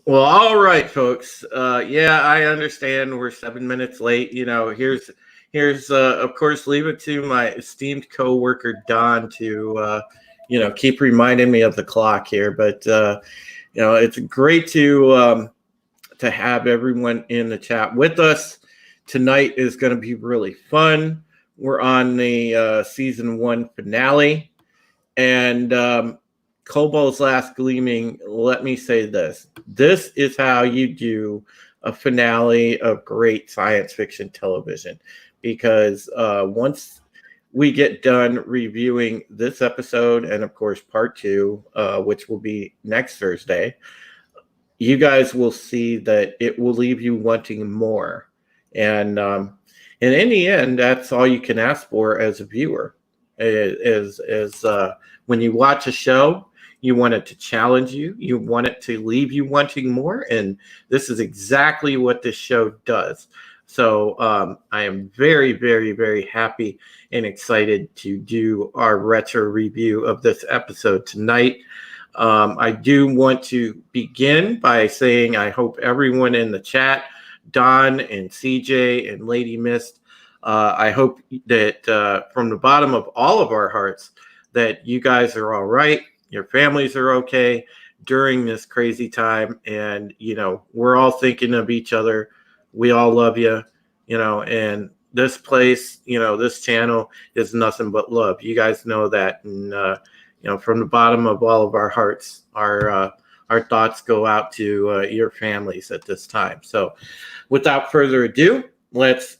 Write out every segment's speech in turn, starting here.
Well, all right, folks. Yeah, I understand we're 7 minutes late. Here's of course, leave it to my esteemed coworker Don to keep reminding me of the clock here. But it's great to have everyone in the chat with us. Tonight is going to be really fun. We're on the season 1 finale, and Kobol's Last Gleaming. Let me say this: this is how you do a finale of great science fiction television, because once we get done reviewing this episode, and of course part 2, which will be next Thursday, you guys will see that it will leave you wanting more. And in the end, that's all you can ask for as a viewer. Is when you watch a show, you want it to challenge you. You want it to leave you wanting more. And this is exactly what this show does. So I am very, very, very happy and excited to do our retro review of this episode tonight. I do want to begin by saying I hope everyone in the chat, Don and CJ and Lady Mist, I hope that from the bottom of all of our hearts that you guys are all right, your families are okay during this crazy time, and we're all thinking of each other. We all love you, and this place, this channel is nothing but love. You guys know that, and from the bottom of all of our hearts, our thoughts go out to your families at this time. So, without further ado, let's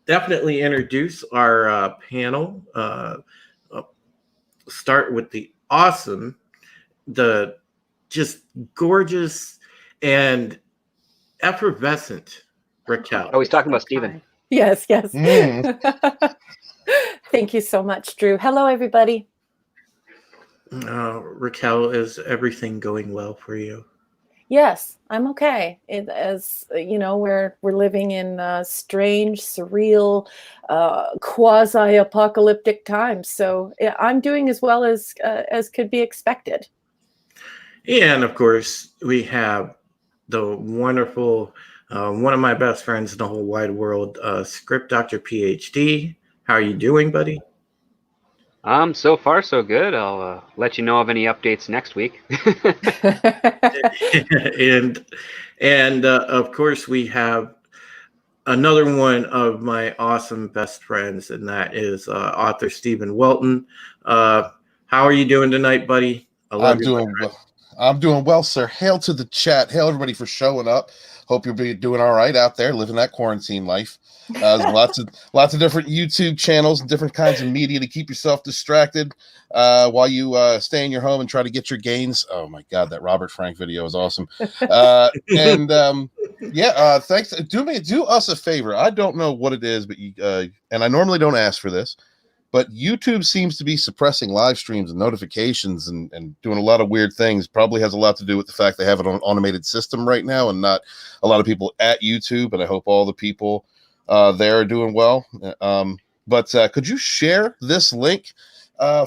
definitely introduce our panel. Start with the awesome, the just gorgeous and effervescent Raquel. Oh, he's talking about Steven. Yes. Thank you so much, Drew. Hello, everybody. Raquel, is everything going well for you? Yes, I'm okay. As you know, we're living in strange, surreal, quasi-apocalyptic times. So yeah, I'm doing as well as could be expected. And of course, we have the wonderful, one of my best friends in the whole wide world, Script Doctor PhD. How are you doing, buddy? So far so good. I'll let you know of any updates next week. and of course we have another one of my awesome best friends, and that is author Stephen Welton. How are you doing tonight, buddy? I'm doing well, sir. Hail to the chat. Hail everybody for showing up. Hope you're doing all right out there, living that quarantine life. There's lots of different YouTube channels and different kinds of media to keep yourself distracted while you stay in your home and try to get your gains. Oh my God, that Robert Frank video is awesome. Thanks. Do us a favor. I don't know what it is, but and I normally don't ask for this, but YouTube seems to be suppressing live streams and notifications and doing a lot of weird things. Probably has a lot to do with the fact they have an automated system right now and not a lot of people at YouTube. And I hope all the people there are doing well. But could you share this link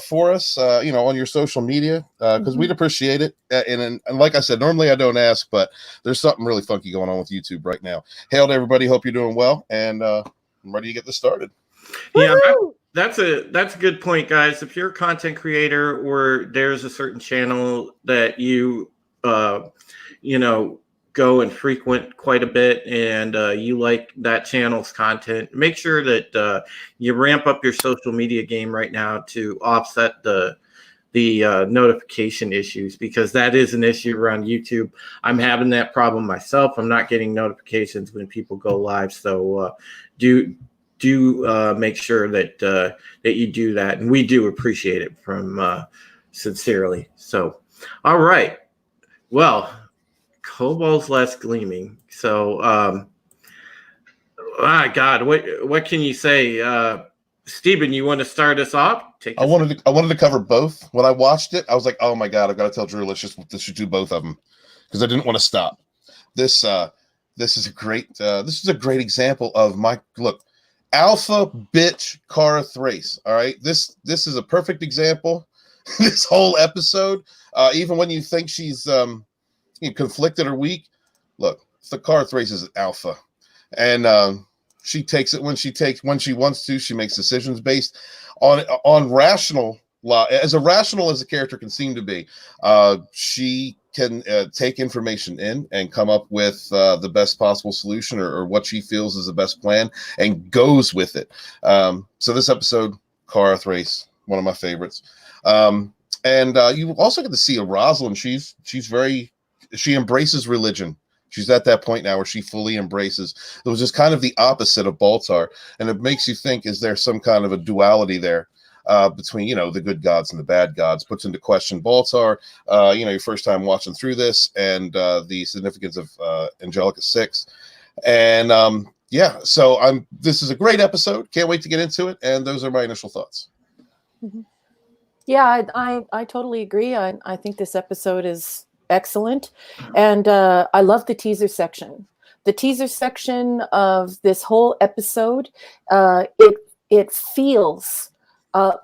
for us, on your social media? Because we'd appreciate it. And like I said, normally I don't ask, but there's something really funky going on with YouTube right now. Hail to everybody. Hope you're doing well. And I'm ready to get this started. Yeah. That's a good point, guys. If you're a content creator or there's a certain channel that you go and frequent quite a bit, and you like that channel's content, make sure that you ramp up your social media game right now to offset the notification issues, because that is an issue around YouTube. I'm having that problem myself. I'm not getting notifications when people go live, so do make sure that you do that, and we do appreciate it from sincerely. So, all right, well, Kobol's Last Gleaming. So, God, what can you say, Stephen? You want to start us off? I wanted to cover both. When I watched it, I was like, oh my God, I've got to tell Drew. Let's just do both of them, because I didn't want to stop. This is a great example of my look. Alpha bitch Cara Thrace. All right. This is a perfect example. This whole episode, even when you think she's conflicted or weak. Look, the Karth race is alpha, and she takes it when she wants to. She makes decisions based on rational law, as irrational as a character can seem to be. She can take information in and come up with the best possible solution or what she feels is the best plan and goes with it. So this episode, Karth race, one of my favorites. And you also get to see a Rosalind. She embraces religion. She's at that point now where she fully embraces. It was just kind of the opposite of Baltar, and it makes you think: is there some kind of a duality there between the good gods and the bad gods? Puts into question Baltar. Your first time watching through this, and the significance of Angelica 6, and So This is a great episode. Can't wait to get into it. And those are my initial thoughts. Mm-hmm. Yeah, I totally agree. I think this episode is excellent, and I love the teaser section. The teaser section of this whole episode, it feels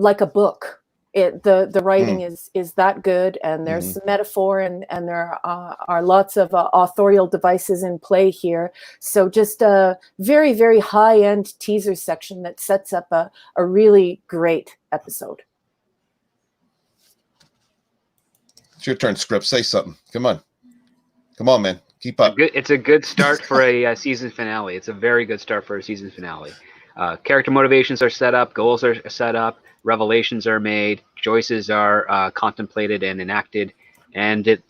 like a book. The writing is that good, and there's metaphor, and there are lots of authorial devices in play here. So just a very, very high-end teaser section that sets up a really great episode. It's your turn, Script. Say something. Come on, man. Keep up. It's a good start for a season finale. It's a very good start for a season finale. Character motivations are set up, goals are set up, revelations are made, choices are contemplated and enacted, and it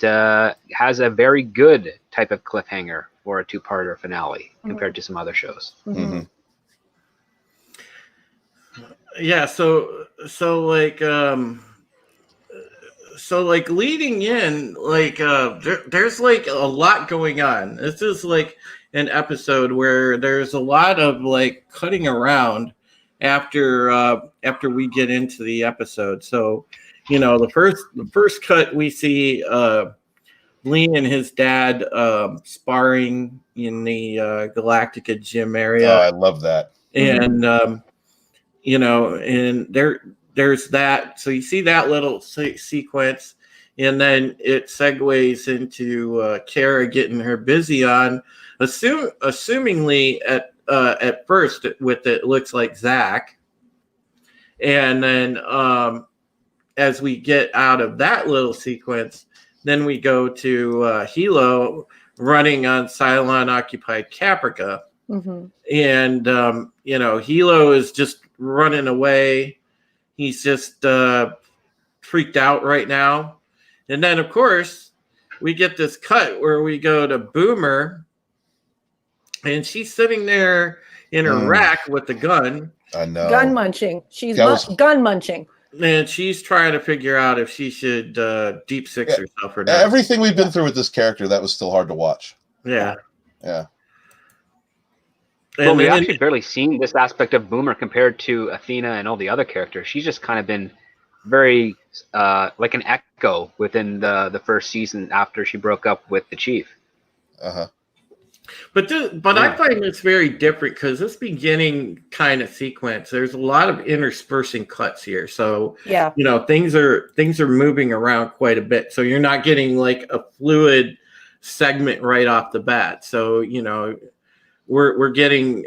has a very good type of cliffhanger for a two-parter finale compared to some other shows. Mm-hmm. Yeah. So leading in, there's like a lot going on. This is like an episode where there's a lot of like cutting around after we get into the episode. So, the first cut we see Lee and his dad sparring in the Galactica gym area. Oh, I love that. And and there's that. So you see that little sequence, and then it segues into Kara getting her busy on, assumingly at first with it looks like Zach, and then as we get out of that little sequence, then we go to Hilo running on Cylon occupied Caprica, and Hilo is just running away. He's just freaked out right now. And then, of course, we get this cut where we go to Boomer, and she's sitting there in her rack with the gun. I know. Gun munching. She's gun munching. And she's trying to figure out if she should deep six herself or not. Everything we've been through with this character, that was still hard to watch. Yeah. Yeah. Well, we've actually barely seen this aspect of Boomer compared to Athena and all the other characters. She's just kind of been very like an echo within the first season after she broke up with the Chief. But I find this very different because this beginning kind of sequence, there's a lot of interspersing cuts here. So things are moving around quite a bit. So you're not getting like a fluid segment right off the bat. So we're getting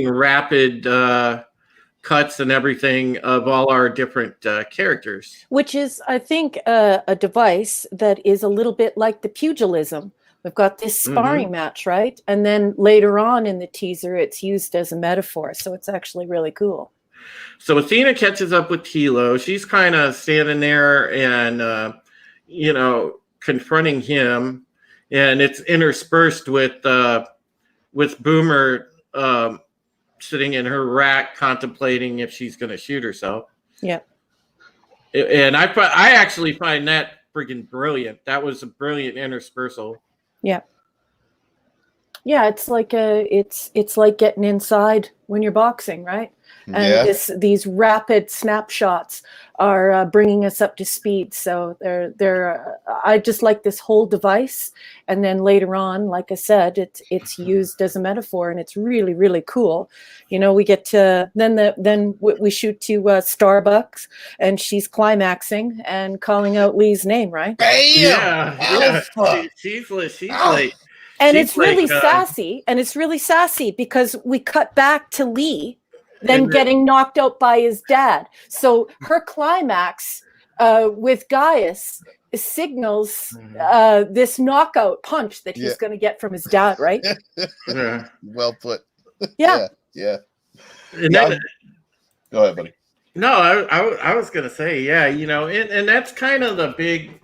rapid cuts and everything of all our different characters, which is, I think, a device that is a little bit like the pugilism. We've got this sparring match, right? And then later on in the teaser, it's used as a metaphor. So it's actually really cool. So Athena catches up with Hilo. She's kind of standing there and, confronting him. And it's interspersed with Boomer sitting in her rack contemplating if she's going to shoot herself. Yeah. And I actually find that freaking brilliant. That was a brilliant interspersal. Yeah. Yeah, it's like it's like getting inside when you're boxing, right? And these rapid snapshots are bringing us up to speed. So I just like this whole device. And then later on, like I said, it's used as a metaphor, and it's really, really cool. You know, we get to then we shoot to Starbucks, and she's climaxing and calling out Lee's name, right? Bam! She's like. And it's really sassy, because we cut back to Lee then getting knocked out by his dad. So her climax with Gaius signals this knockout punch that he's going to get from his dad, right? Well put. Yeah. Go ahead, buddy. No, I was going to say, you know, and that's kind of the big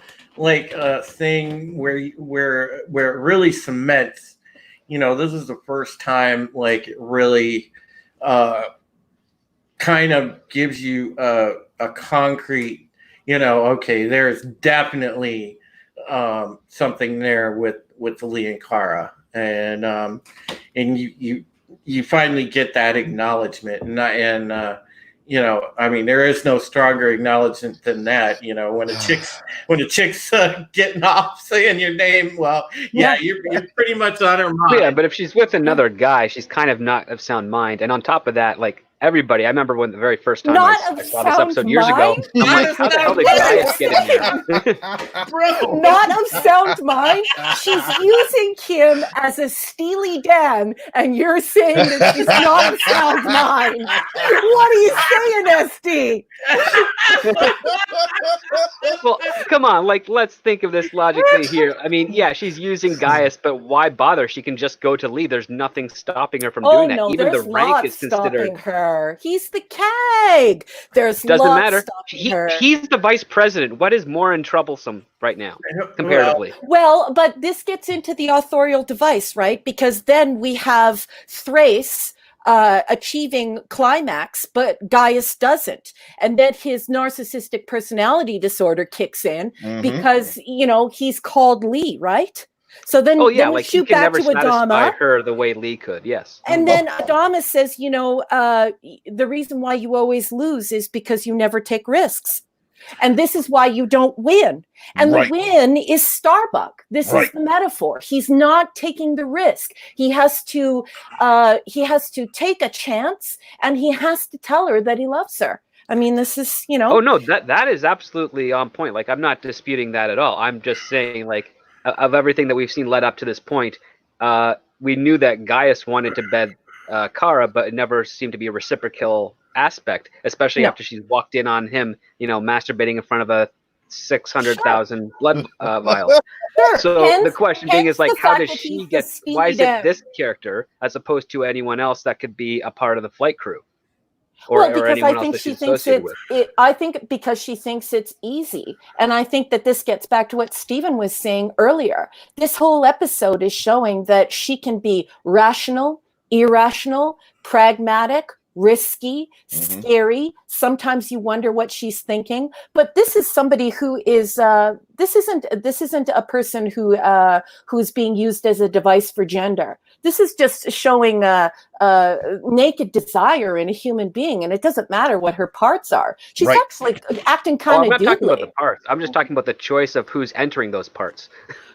thing where it really cements, you know, this is the first time like it really kind of gives you a concrete, you know, okay, there's definitely something there with Lee and Kara, and you finally get that acknowledgement, and you know, I mean, there is no stronger acknowledgement than that. You know, when a chick's getting off saying your name, well, you're pretty much on her mind. Yeah, but if she's with another guy, she's kind of not of sound mind. And on top of that, like everybody, I remember when the very first time I saw this episode years ago, I'm like, how the hell did Gaius get in here? Bro, not of sound mind. She's using him as a Steely Dan, and you're saying that she's not of sound mind. What are you saying, SD? Well, come on, like let's think of this logically here. I mean, yeah, she's using Gaius, but why bother? She can just go to Lee. There's nothing stopping her from doing that. No, even the rank is considered her. He's the keg. There's doesn't matter. Her. He's the vice president. What is more troublesome right now, comparatively? Well, but this gets into the authorial device, right? Because then we have Thrace achieving climax, but Gaius doesn't, and then his narcissistic personality disorder kicks in because you know he's called Lee, right? So then, then we shoot back to Adama. Her the way Lee could, yes. And then Adama says, you know, the reason why you always lose is because you never take risks. And this is why you don't win. And the win is Starbuck. This is the metaphor. He's not taking the risk. He has to take a chance, and he has to tell her that he loves her. I mean, this is, you know. Oh no, that is absolutely on point. Like, I'm not disputing that at all. I'm just saying, like, of everything that we've seen led up to this point, we knew that Gaius wanted to bed Kara, but it never seemed to be a reciprocal aspect, especially after she's walked in on him, you know, masturbating in front of a 600,000 blood vials. So the question being is, like, how does she get, why is it this character as opposed to anyone else that could be a part of the flight crew? Or because I think she thinks I think because she thinks it's easy. And I think that this gets back to what Stephen was saying earlier. This whole episode is showing that she can be rational, irrational, pragmatic, risky, scary. Sometimes you wonder what she's thinking. But this is somebody who is this isn't a person who's being used as a device for gender. This is just showing naked desire in a human being, and it doesn't matter what her parts are. She's actually acting kind of. I'm not talking about the parts. I'm just talking about the choice of who's entering those parts.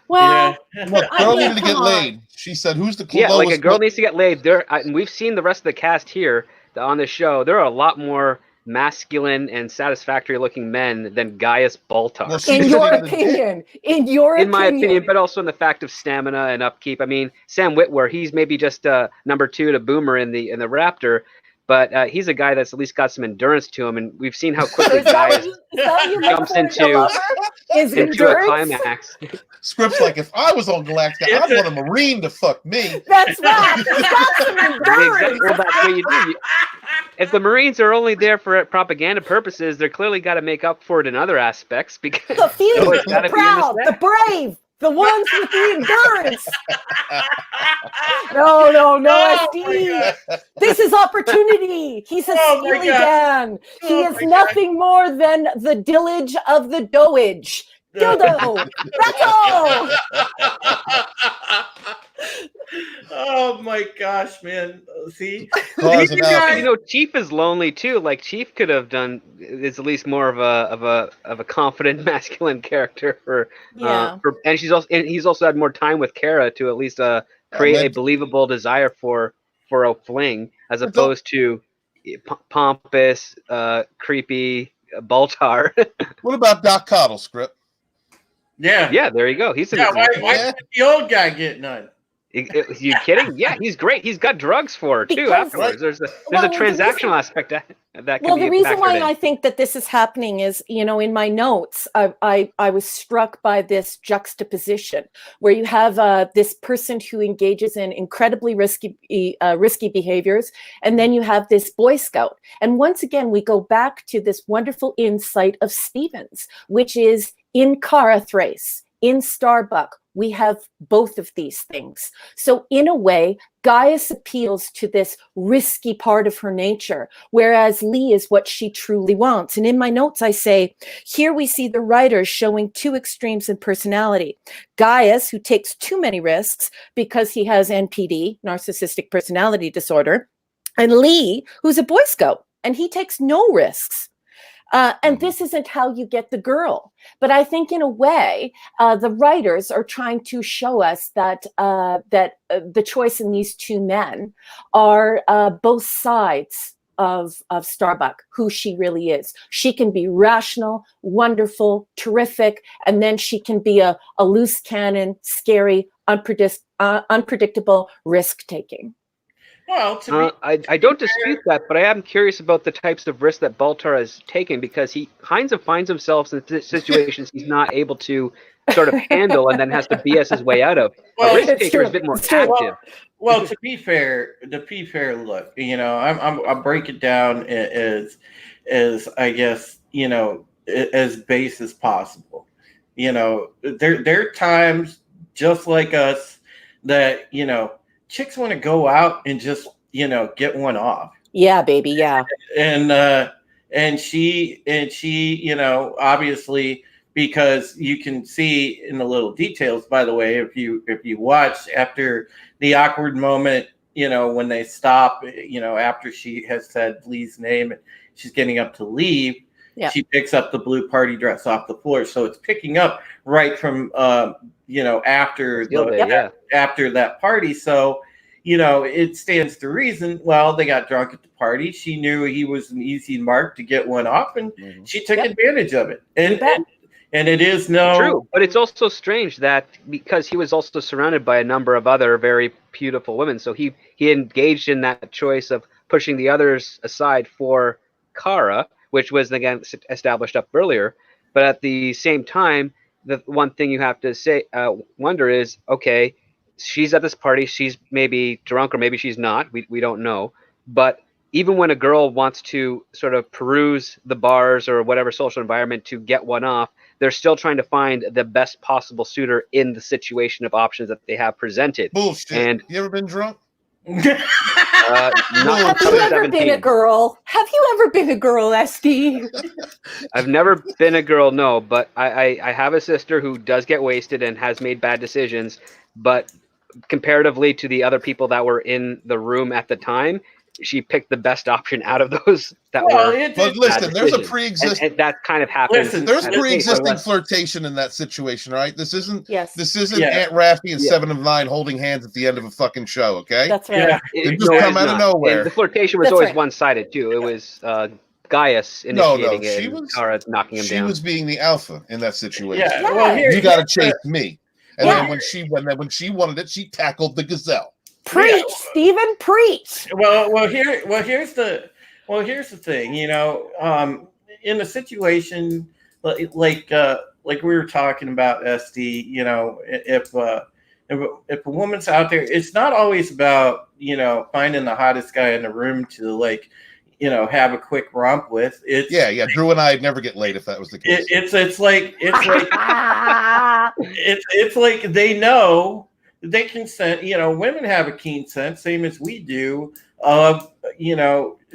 Well, look, girl needed to get laid. She said, "Who's the lowest?" Yeah, like a girl needs to get laid. And we've seen the rest of the cast here on the show. There are a lot more masculine and satisfactory-looking men than Gaius Baltar. Well, in my opinion, but also in the fact of stamina and upkeep. I mean, Sam Witwer, he's maybe just number 2 to Boomer in the Raptor, but he's a guy that's at least got some endurance to him, and we've seen how quickly Gaius jumps into a climax. Script's like, if I was on Galactica, I'd want a Marine to fuck me. That's right. He's got some endurance. Well, that's what you do. If the Marines are only there for propaganda purposes, they're clearly got to make up for it in other aspects. Because the few, the proud, the brave, the ones with the endurance. No, Steve. This is opportunity. He's a Steely Dan. He is nothing more than the dillage of the doage. Dildo! That's all! my gosh, man! See, Cause an alpha. You know, Chief is lonely too. Like Chief could have done is at least more of a confident masculine character and he's also had more time with Kara to at least create a believable desire for a fling as opposed to pompous, creepy Baltar. What about Doc Coddle script? yeah, there you go. He's why didn't the old guy get none? You kidding? Yeah, he's great. He's got drugs for her too. Afterwards, there's a transactional aspect that can be. The reason why I think that this is happening is, in my notes, I was struck by this juxtaposition where you have this person who engages in incredibly risky behaviors, and then you have this Boy Scout. And once again, we go back to this wonderful insight of Stevens, which is in Kara Thrace, in Starbuck, we have both of these things. So in a way, Gaius appeals to this risky part of her nature, whereas Lee is what she truly wants. And in my notes, I say, here we see the writers showing two extremes in personality. Gaius, who takes too many risks because he has NPD, narcissistic personality disorder, and Lee, who's a Boy Scout, and he takes no risks. And this isn't how you get the girl. But I think in a way, the writers are trying to show us that the choice in these two men are both sides of Starbuck, who she really is. She can be rational, wonderful, terrific, and then she can be a loose cannon, scary, unpredictable, risk-taking. Well, I don't dispute that, but I am curious about the types of risks that Baltar has taken, because he kind of finds himself in situations he's not able to sort of handle and then has to BS his way out of. A risk taker is a bit more active. Well, to be fair, look, I'll break it down as I guess, as base as possible. There are times just like us that, chicks want to go out and just, get one off. Yeah, baby. Yeah. And she, obviously, because you can see in the little details, by the way, if you watch after the awkward moment, when they stop, after she has said Lee's name and she's getting up to leave, she picks up the blue party dress off the floor. So it's picking up right from, after after that party. So, it stands to reason. Well, they got drunk at the party. She knew he was an easy mark to get one off, and she took advantage of it. And it is true, but it's also strange that because he was also surrounded by a number of other very beautiful women, so he engaged in that choice of pushing the others aside for Kara, which was again established up earlier. But at the same time, the one thing you have to wonder is, okay, she's at this party, she's maybe drunk or maybe she's not, we don't know. But even when a girl wants to sort of peruse the bars or whatever social environment to get one off, they're still trying to find the best possible suitor in the situation of options that they have presented. Bullshit. And you ever been drunk? Have you ever been a girl? Have you ever been a girl, SD? I've never been a girl, no, but I have a sister who does get wasted and has made bad decisions, but comparatively to the other people that were in the room at the time, she picked the best option out of those that were. But listen, there's a pre-existing. And that kind of happens. There's pre-existing flirtation in that situation, right? This isn't. Yes. This isn't Aunt Raffi and 7 of 9 holding hands at the end of a fucking show. Okay. That's right. It just come out of nowhere. And the flirtation was always one-sided too. It was Gaius initiating it. She was knocking him down. She was being the alpha in that situation. Yeah. Well, you got to chase me. And then when she wanted it, she tackled the gazelle. Preach, Stephen, preach. Here's the thing. In a situation like we were talking about, SD. If a woman's out there, it's not always about finding the hottest guy in the room to have a quick romp with. It's Drew and I'd never get laid if that was the case. It's like they know they can sense. Women have a keen sense, same as we do, of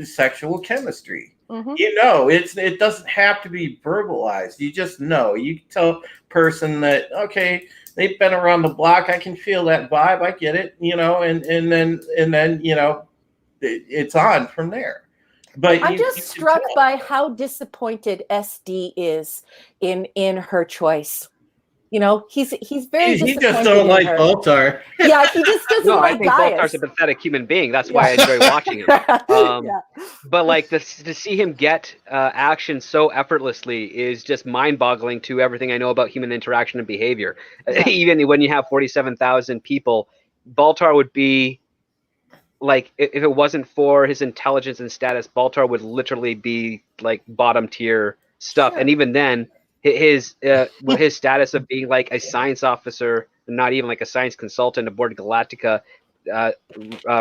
sexual chemistry. Mm-hmm. It doesn't have to be verbalized. You just know. You can tell a person that, okay, they've been around the block. I can feel that vibe. I get it, you know, and then you know, it's on from there. But I'm just struck by how disappointed SD is in her choice. You know, he's very disappointed. He just don't like Baltar. Yeah, he just doesn't No, like I think Baltar's a pathetic human being. That's why I enjoy watching him. Yeah. But like to see him get action so effortlessly is just mind-boggling to everything I know about human interaction and behavior. Yeah. Even when you have 47,000 people, Baltar would be like, if it wasn't for his intelligence and status, Baltar would literally be like bottom tier stuff. Sure. And even then, his status of being like a science officer, not even like a science consultant aboard Galactica,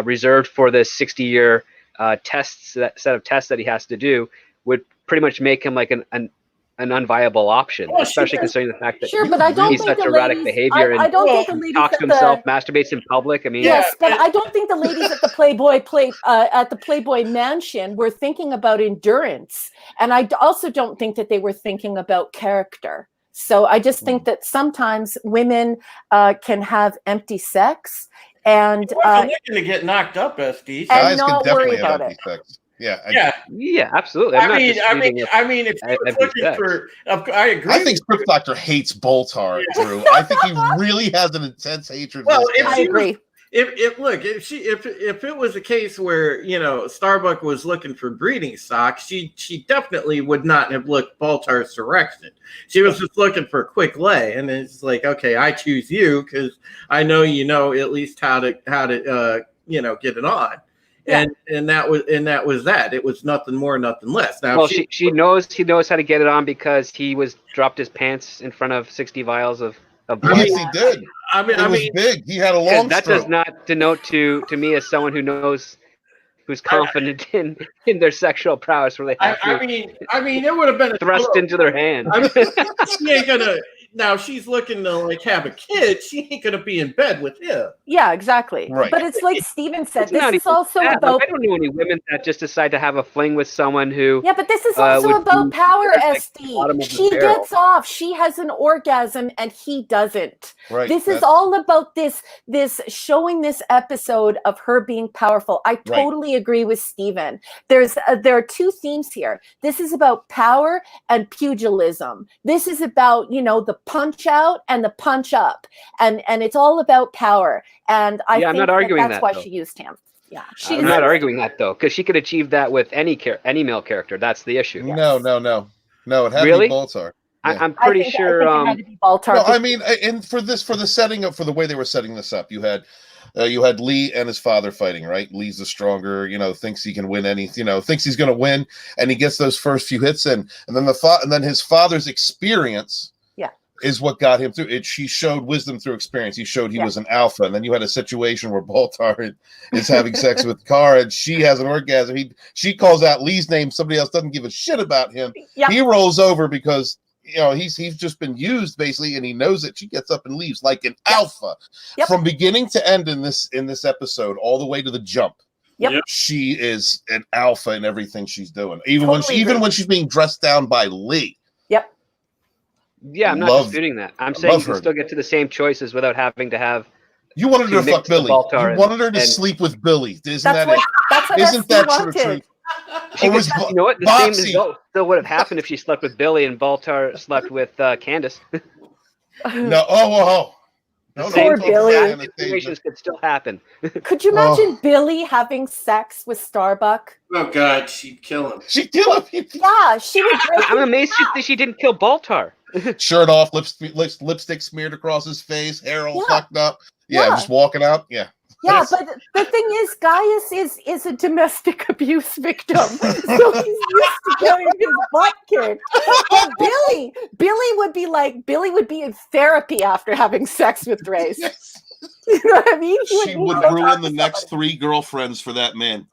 reserved for the 60-year set of tests that he has to do, would pretty much make him like an unviable option, especially considering the fact that but I don't he's think such the erratic ladies, behavior I and don't think the ladies talks to himself, masturbates in public. I mean, yes, but I don't think the ladies at the Playboy Mansion were thinking about endurance, and I also don't think that they were thinking about character. So I just think that sometimes women can have empty sex and looking to get knocked up, SD. And not worry about it. Sex. Yeah, absolutely. I mean, if you're looking for, I agree. I think Script Doctor hates Baltar, Drew. I think he really has an intense hatred. Well, I agree. If it was a case where, you know, Starbuck was looking for breeding stock, she definitely would not have looked Baltar's direction. She was just looking for a quick lay, and it's like, okay, I choose you because I know you know at least how to you know, get it on. Yeah. And that was that. It was nothing more, nothing less. Now, well, he knows how to get it on because he dropped his pants in front of 60 vials of blood. Yes, he did. I mean, big. He had a long that stroke. does not denote to me as someone who's confident in their sexual prowess, where they have I mean, it would have been thrust into their hand. I mean, she ain't gonna. Now she's looking to like have a kid. She ain't gonna be in bed with him. Yeah, exactly. Right. But it's like Steven said. It's This is also that. about. I don't know any women that just decide to have a fling with someone who. Yeah, but this is also about power, SD. She barrel. gets off. She has an orgasm, and he doesn't. Right. This is all about this showing this episode of her being powerful. I totally agree with Steven. There are two themes here. This is about power and pugilism. This is about, you know, the punch out and the punch up, and it's all about power. And I think I'm not arguing that's why though. she used him. Yeah, I'm not arguing that though, because she could achieve that with any male character. That's the issue. Yes. No. It had Really? to be Baltar. Yeah. I'm pretty sure. I think it had to be Baltar. No, I mean, and for the setting up, for the way they were setting this up, you had Lee and his father fighting, right? Lee's the stronger, you know, thinks he can win thinks he's going to win, and he gets those first few hits in, and then his father's experience is what got him through it. She showed wisdom through experience. He showed he was an alpha, and then you had a situation where Baltar is having sex with Kara, and she has an orgasm. She calls out Lee's name. Somebody else doesn't give a shit about him. Yep. He rolls over because, you know, he's just been used basically, and he knows it. She gets up and leaves like an alpha from beginning to end in this episode, all the way to the jump. Yep. She is an alpha in everything she's doing, even when she's being dressed down by Lee. Yep. Yeah, I'm not disputing that. I'm saying you can still get to the same choices without having to have. You wanted her to fuck Billy. You wanted her to sleep with Billy. Isn't that true? You know what? The same result still would have happened if she slept with Billy and Baltar slept with Candace. No. The same situations could still happen. Could you imagine Billy having sex with Starbuck? Oh God, she'd kill him. Yeah, she would. I'm amazed that she didn't kill Baltar. Shirt off, lipstick smeared across his face, hair all fucked up. Yeah, just walking out. Yeah. Yeah, but the thing is, Gaius is a domestic abuse victim, so he's used to getting his butt kicked. But Billy would be in therapy after having sex with Thrace. You know what I mean? She would ruin the next 3 girlfriends for that man.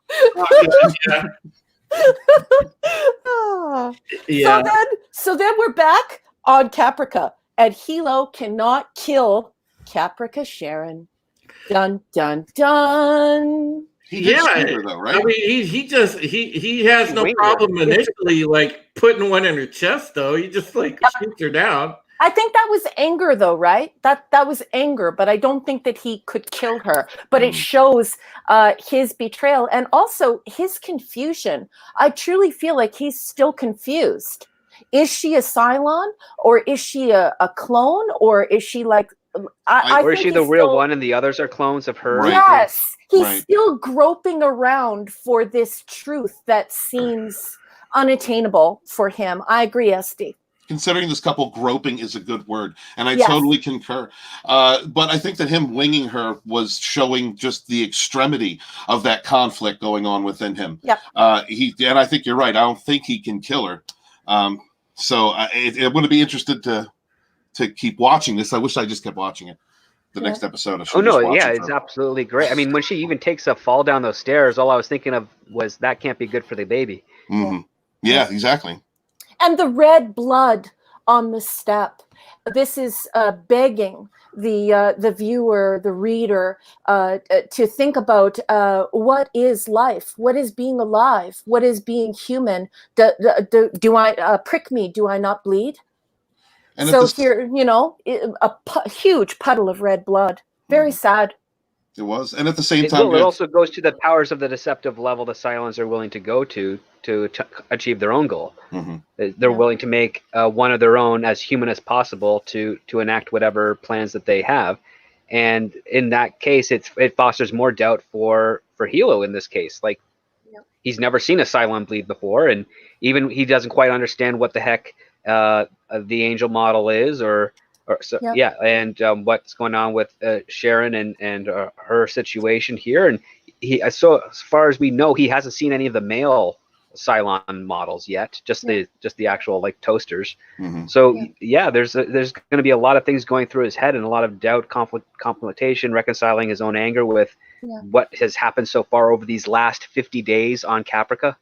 So then we're back on Caprica, and Hilo cannot kill Caprica Sharon. Dun dun dun. He did her though, right? I mean, he has no problem initially like putting one in her chest though. He just like shoots her down. I think that was anger, though, right? That was anger, but I don't think that he could kill her. But it shows his betrayal and also his confusion. I truly feel like he's still confused. Is she a Cylon, or is she a clone, or is she like? Or is she the real one and the others are clones of her? Right. Yes, he's Right. still groping around for this truth that seems unattainable for him. I agree, Esty. Considering this couple, groping is a good word, and I Yes. totally concur. But I think that him winging her was showing just the extremity of that conflict going on within him. Yep. And I think you're right. I don't think he can kill her. So I'm going to be interested to keep watching this. I wish I just kept watching it. The next episode. It's absolutely great. I mean, when she even takes a fall down those stairs, all I was thinking of was that can't be good for the baby. Mm-hmm. Yeah, exactly. And the red blood on the step. This is begging the viewer, the reader, to think about what is life, what is being alive, what is being human. Do I prick me? Do I not bleed? And so here, a huge puddle of red blood. Very sad. It was, and at the same time, it also goes to the powers of the deceptive level the Cylons are willing to go to achieve their own goal. Mm-hmm. They're willing to make one of their own as human as possible to enact whatever plans that they have, and in that case, it fosters more doubt for Hilo in this case. Like, he's never seen a Cylon bleed before, and even he doesn't quite understand what the heck the angel model is, and what's going on with Sharon and her situation here. And so as far as we know, he hasn't seen any of the male Cylon models yet, just the actual like toasters. Mm-hmm. So there's going to be a lot of things going through his head, and a lot of doubt, confrontation, reconciling his own anger with what has happened so far over these last 50 days on Caprica.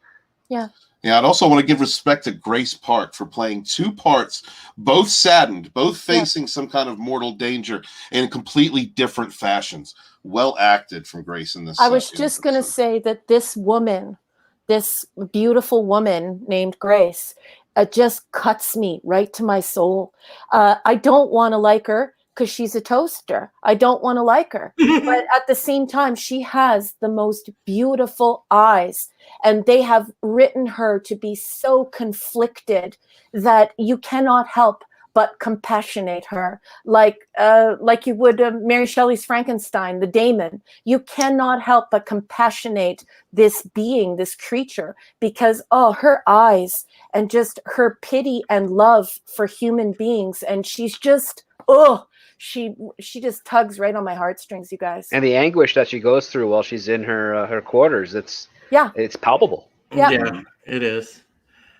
Yeah, I'd also want to give respect to Grace Park for playing two parts, both saddened, both facing some kind of mortal danger in completely different fashions. Well acted from Grace in this. I was just going to say that this woman, this beautiful woman named Grace, just cuts me right to my soul. I don't want to like her because she's a toaster. I don't want to like her. But at the same time, she has the most beautiful eyes. And they have written her to be so conflicted that you cannot help but compassionate her, like you would Mary Shelley's Frankenstein, the daemon. You cannot help but compassionate this being, this creature, because her eyes and just her pity and love for human beings, and she's just she just tugs right on my heartstrings, you guys. And the anguish that she goes through while she's in her quarters, it's palpable. Yeah, it is.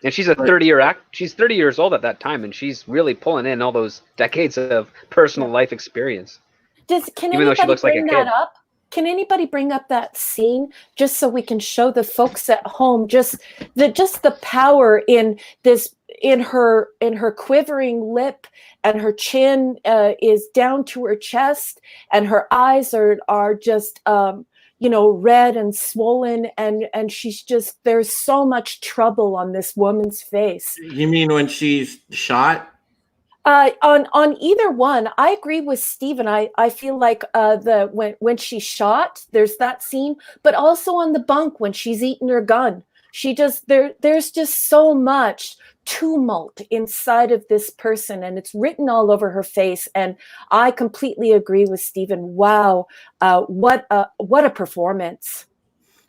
And she's 30 years old at that time, and she's really pulling in all those decades of personal life experience. Can anybody bring that up? Can anybody bring up that scene just so we can show the folks at home just the power in this, in her quivering lip, and her chin is down to her chest, and her eyes are just red and swollen, and she's just, there's so much trouble on this woman's face. You mean when she's shot? On either one, I agree with Stephen. I feel like when she's shot, there's that scene, but also on the bunk when she's eating her gun. There's just so much tumult inside of this person, and it's written all over her face. And I completely agree with Stephen. Wow, what a performance!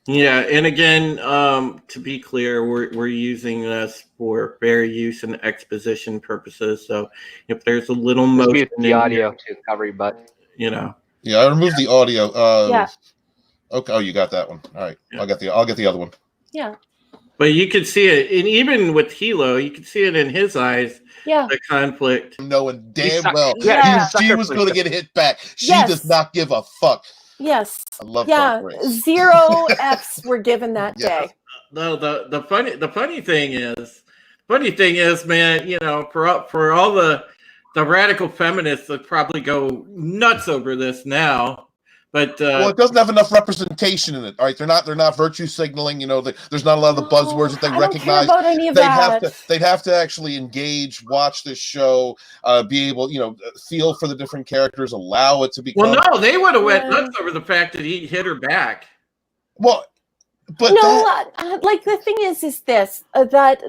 Yeah, and again, to be clear, we're using this for fair use and exposition purposes. So if there's a little motion, the audio to cover your butt. Yeah, I removed the audio. Okay. Oh, you got that one. All right. Yeah. I'll get the other one. Yeah. But you could see it, and even with Hilo, you could see it in his eyes. Yeah. The conflict. Knowing damn well she was going to get hit back. She does not give a fuck. Yes. I love that. 0 Fs were given that day. No, the funny thing is, man, for all the radical feminists that probably go nuts over this now, But well, it doesn't have enough representation in it. All right, they're not virtue signaling. You know, there's not a lot of the buzzwords that they recognize. Don't care about any of They'd have to actually engage, watch this show, be able, feel for the different characters, allow it to be. Well, no, they would have went nuts over the fact that he hit her back. Well, but like the thing is this that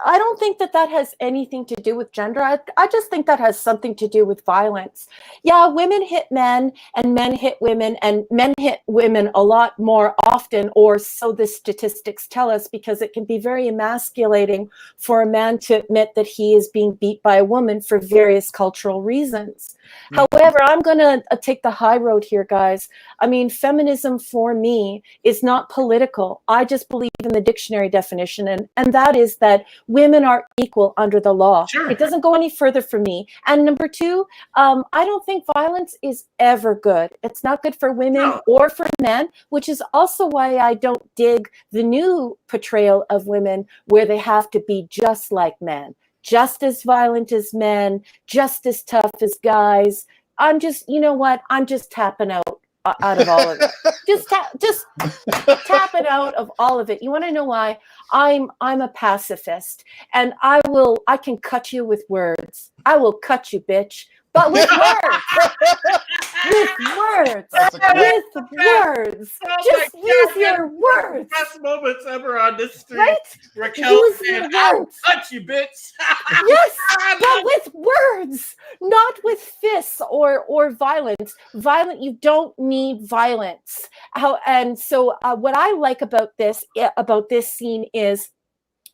I don't think that has anything to do with gender. I just think that has something to do with violence. Yeah, women hit men and men hit women, and men hit women a lot more often, or so the statistics tell us, because it can be very emasculating for a man to admit that he is being beat by a woman for various cultural reasons. However, I'm going to take the high road here, guys. I mean, feminism for me is not political. I just believe in the dictionary definition, and that is that women are equal under the law. Sure. It doesn't go any further for me. And number two, I don't think violence is ever good. It's not good for women or for men, which is also why I don't dig the new portrayal of women where they have to be just like men. Just as violent as men, just as tough as guys. I'm just, you know what? I'm just tapping out of all of it. Just tapping out of all of it. You want to know why? I'm a pacifist, and I can cut you with words. I will cut you, bitch. But with words. With words. With words. Just use your words. Best moments ever on this stream. Right? Raquel saying, "I'll touch you, bitch." Yes, but with words, not with fists or violence. You don't need violence. What I like about this scene is,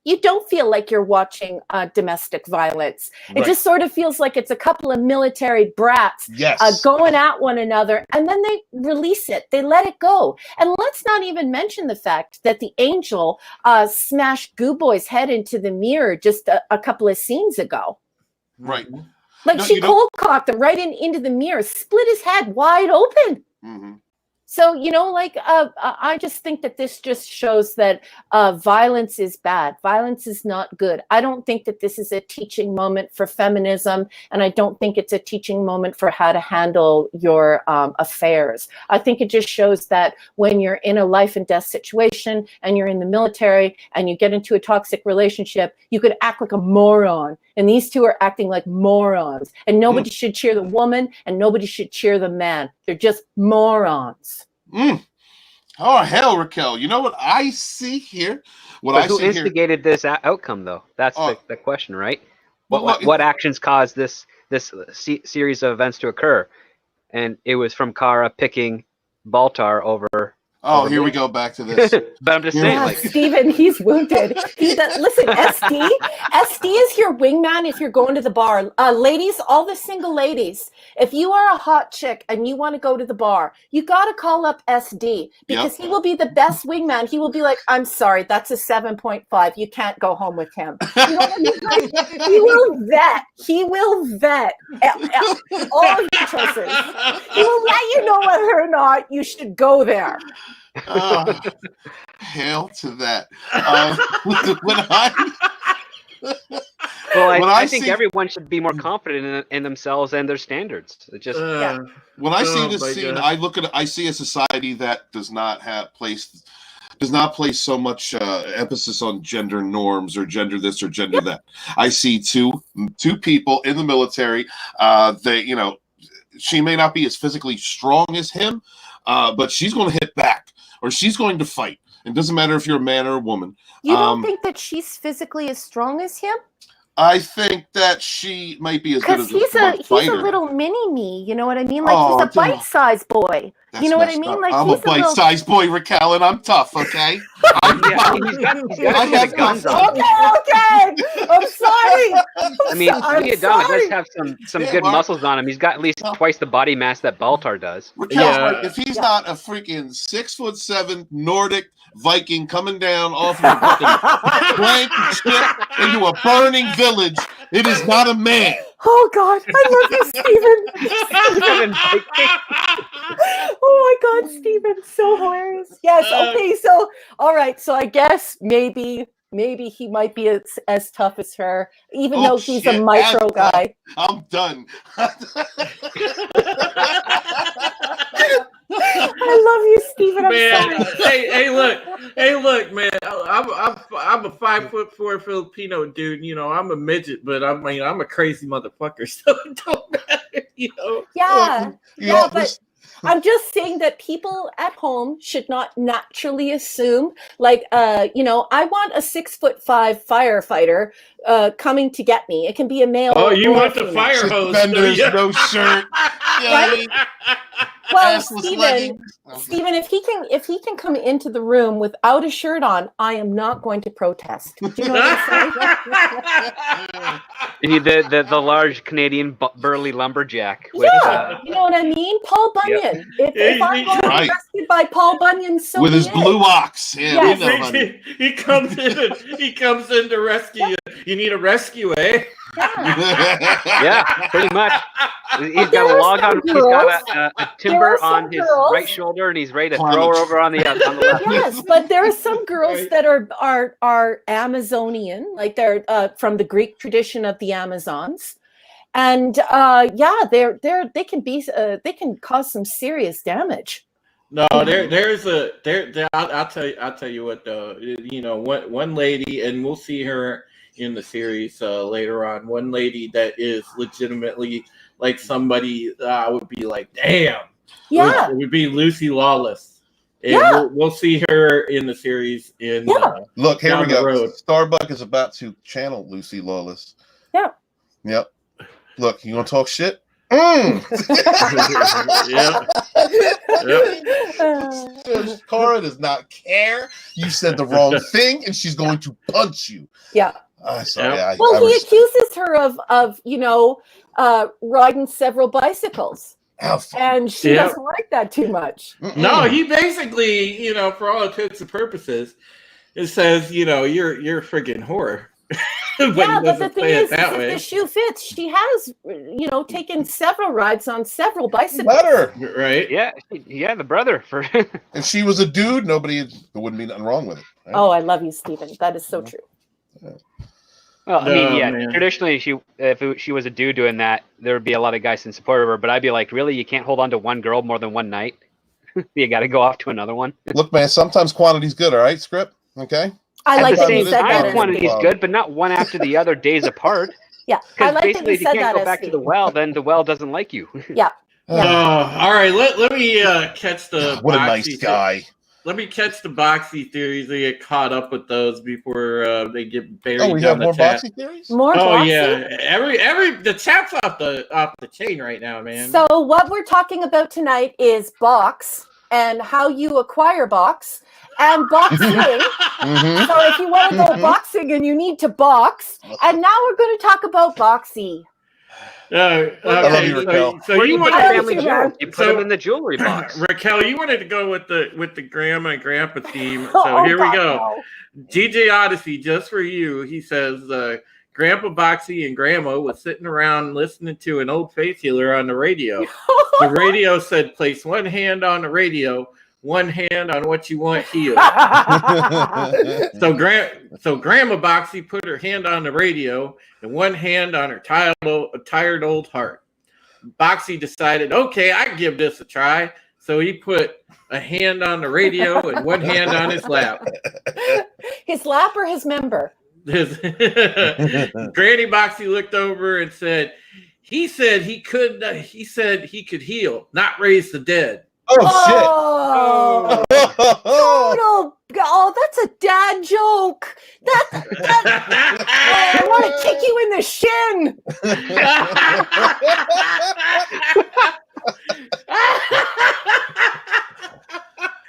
you don't feel like you're watching domestic violence. It just sort of feels like it's a couple of military brats going at one another, and then they release it. They let it go. And let's not even mention the fact that the angel smashed Goo Boy's head into the mirror just a couple of scenes ago. Right. Like she cold cocked him right into the mirror, split his head wide open. Mm-hmm. So, I just think that this just shows that violence is bad. Violence is not good. I don't think that this is a teaching moment for feminism, and I don't think it's a teaching moment for how to handle your affairs. I think it just shows that when you're in a life and death situation and you're in the military and you get into a toxic relationship, you could act like a moron. And these two are acting like morons. And nobody should cheer the woman and nobody should cheer the man. They're just morons. Oh, hell, Raquel. You know what I see here? Who instigated this outcome, though? That's the question, right? What actions caused this series of events to occur? And it was from Kara picking Baltar over... Oh, here we go back to this. But I'm just saying, Steven, he's wounded. Listen, SD is your wingman if you're going to the bar. Ladies, all the single ladies, if you are a hot chick and you want to go to the bar, you got to call up SD because he will be the best wingman. He will be like, "I'm sorry, that's a 7.5. You can't go home with him." You know what I mean? Like, he will vet all your choices. He will let you know whether or not you should go there. Hail to that. I think everyone should be more confident in themselves and their standards. It just when I see this scene, God. I see a society that does not place so much emphasis on gender norms or gender this or gender that. I see two people in the military. She may not be as physically strong as him, but she's going to hit back. Or she's going to fight. It doesn't matter if you're a man or a woman. You don't think that she's physically as strong as him? I think that she might be as good as he's a little mini-me, you know what I mean? Like he's a bite-sized boy. You know what I mean? Like I'm a bite-sized boy, Raquel, and I'm tough, okay? He's got guns on. Okay. I'm sorry. Leah Donna does have some good muscles on him. He's got at least twice the body mass that Baltar does. Raquel, if he's not a freaking 6'7" Nordic Viking coming down off of a blank ship into a burning village, it is not a man. Oh God, I love you, Steven. Oh my God, Steven, so hilarious. Yes, okay, so all right, so I guess maybe he might be as tough as her, even though he's a micro guy. I'm done. look for a Filipino dude. You know, I'm a midget, but I'm a crazy motherfucker, so it don't matter. You know. Yeah, Yeah, but I'm just saying that people at home should not naturally assume, like, I want a 6'5" firefighter coming to get me. It can be a male. Oh, you or want the female. fire hose? Suspenders, no shirt. Right? Well, Assless Stephen, if he can come into the room without a shirt on, I am not going to protest. Do you know what I'm saying? You need the large Canadian burly lumberjack. With, you know what I mean? Paul Bunyan. If I'm going to be Right. rescued by Paul Bunyan, so with his be it. blue ox. Yeah, Yes. we know, honey. He comes in to rescue you. You need a rescue, eh? Yeah, pretty much. He's But got there a are log some on. He's girls- got a timber some on his girls- right shoulder, and he's ready to throw her over on the left. Yes, but there are some girls Right. that are Amazonian, like they're from the Greek tradition of the Amazons, and they can cause some serious damage. No, I'll tell you what though. You know, one lady, and we'll see her in the series later on. One lady that is legitimately like somebody I would be like, damn. Yeah. It would be Lucy Lawless. And Yeah. we'll see her in the series. Look, here Down we the go. road. Starbuck is about to channel Lucy Lawless. Yeah. Yep. Look, you want to talk shit? Cara does not care. You said the wrong thing, and she's going to punch you. Yeah. Sorry. Yep. He accuses her of riding several bicycles, and she doesn't like that too much. No, he basically, for all intents and purposes, it says, you're a friggin' whore. But but the thing is, that if way. the shoe fits, she has, taken several rides on several bicycles. Better. Right? Yeah, the brother. If she was a dude, there wouldn't be nothing wrong with it. Right? Oh, I love you, Stephen. That is so true. Well, I mean, man. traditionally, if she was a dude doing that, there would be a lot of guys in support of her. But I'd be like, really, you can't hold on to one girl more than one night. You got to go off to another one. Look, man, sometimes quantity's good. All right, script. Okay. I like At the that same you said time, that. quantity is good, but not one after the other, days apart. Yeah, I Because like that basically, you if you said can't that. go back to the well, then the well doesn't like you. Yeah. All right. Let me catch the. What a nice guy. Let me catch the boxy theories and get caught up with those before they get buried. Oh, we down have the more chat. boxy theories? More Oh boxy? yeah, every the chat's off the chain right now, man. So what we're talking about tonight is box and how you acquire box and boxing. Mhm. So if you want to go boxing and you need to box, and now we're going to talk about boxy. Okay, love you, Raquel. so you put wanted I family love you, jewels. man. You put them in the jewelry box. Raquel, you wanted to go with the grandma and grandpa theme. So Oh, here we God, go. no. DJ Odyssey, just for you. He says, Grandpa Boxy and Grandma was sitting around listening to an old faith healer on the radio. The radio said, place one hand on the radio, one hand on what you want healed. So Grandma Boxy put her hand on the radio and one hand on her tired old heart. Boxy decided, okay, I can give this a try. So he put a hand on the radio and one hand on his lap. His lap or his member? Granny Boxy looked over and said, he said he could heal, not raise the dead. Oh, Oh, oh, that's a dad joke. I want to kick you in the shin.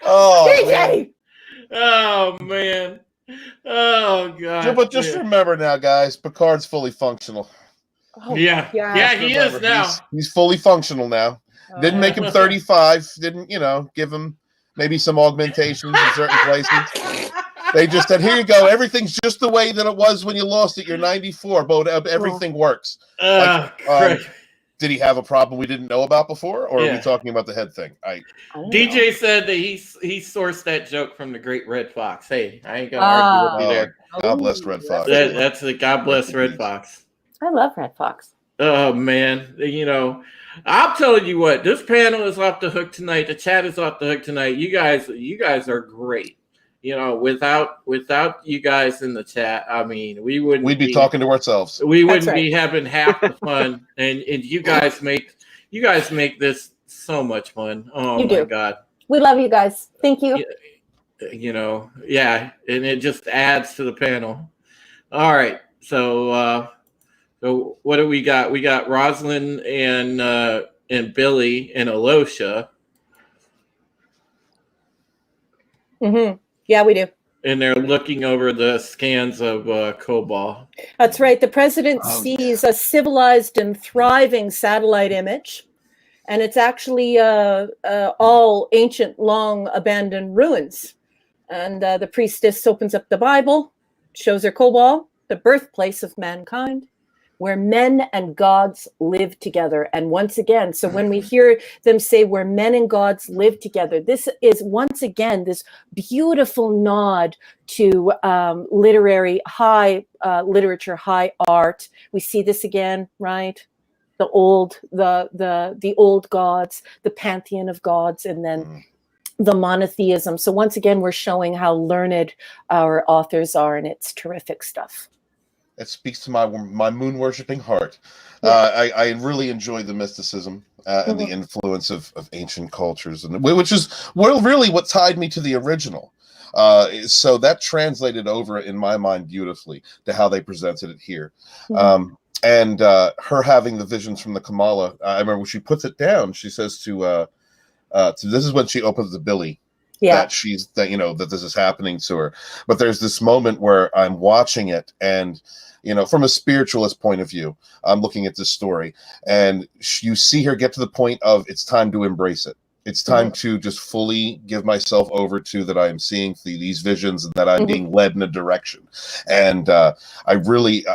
Oh, man. DJ. Oh man. Oh god. But just remember now, guys, Picard's fully functional. Oh, Yeah, he is Remember, now. He's fully functional now. Didn't make him 35. Didn't, give him maybe some augmentations in certain places. They just said, here you go. Everything's just the way that it was when you lost it. You're 94, but everything works. Did he have a problem we didn't know about before? Or are we talking about the head thing? DJ said that he sourced that joke from the Great Red Fox. Hey, I ain't gonna argue with you there. God bless Red Fox. That's the God bless Red Fox. I love Red Fox. Oh man, I'm telling you what, this panel is off the hook tonight. The chat is off the hook tonight. You guys are great. You know, without you guys in the chat, I mean, we'd be talking to ourselves. We wouldn't be having half the fun, and you guys make this so much fun. Oh my God, we love you guys. Thank you. You know, yeah, and it just adds to the panel. All right, so what do we got? We got Rosalind and Billy and Alosha. Mm-hmm. Yeah, we do. And they're looking over the scans of Kobol. That's right. The president sees a civilized and thriving satellite image, and it's actually all ancient, long abandoned ruins. And the priestess opens up the Bible, shows her Kobol, the birthplace of mankind, where men and gods live together. And once again, so when we hear them say where men and gods live together, this is once again this beautiful nod to literary high literature, high art. We see this again, right? The old gods, the pantheon of gods, and then the monotheism. So once again, we're showing how learned our authors are, and it's terrific stuff. It speaks to my moon worshipping heart. I really enjoy the mysticism and the influence of ancient cultures, and which is really what tied me to the original. So that translated over in my mind beautifully to how they presented it here. And her having the visions from the Kamala, I remember when she puts it down, she says to this is when she opens the Billy. That this is happening to her. But there's this moment where I'm watching it, and from a spiritualist point of view, I'm looking at this story, and you see her get to the point of it's time to embrace it. It's time to just fully give myself over to that I am seeing these visions and that I'm being led in a direction. And I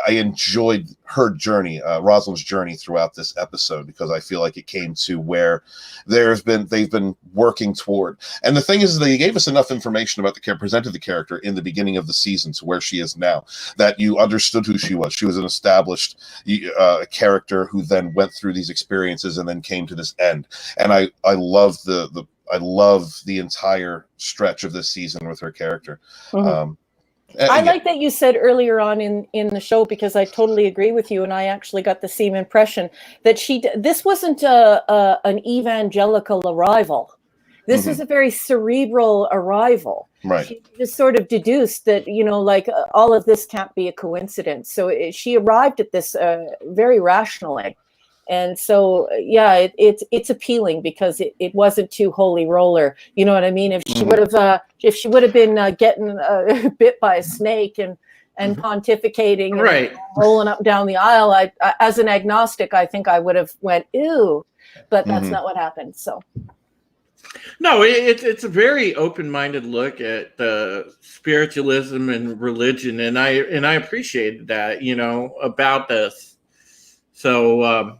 enjoyed her journey, Rosalind's journey throughout this episode, because I feel like it came to where they've been working toward. And the thing is, they gave us enough information about presented the character in the beginning of the season to where she is now, that you understood who she was. She was an established character who then went through these experiences and then came to this end. And I love I love the entire stretch of this season with her character. I like that you said earlier on in the show, because I totally agree with you, and I actually got the same impression that this wasn't an evangelical arrival. This was a very cerebral arrival. Right. She just sort of deduced that all of this can't be a coincidence. So she arrived at this very rationally. And so, it's appealing because it wasn't too holy roller. You know what I mean? If she would have been getting bit by a snake and pontificating, and rolling up down the aisle, I as an agnostic, I think I would have went ew, but that's not what happened. So. No, it's a very open-minded look at spiritualism and religion, and I appreciated that, about this. So.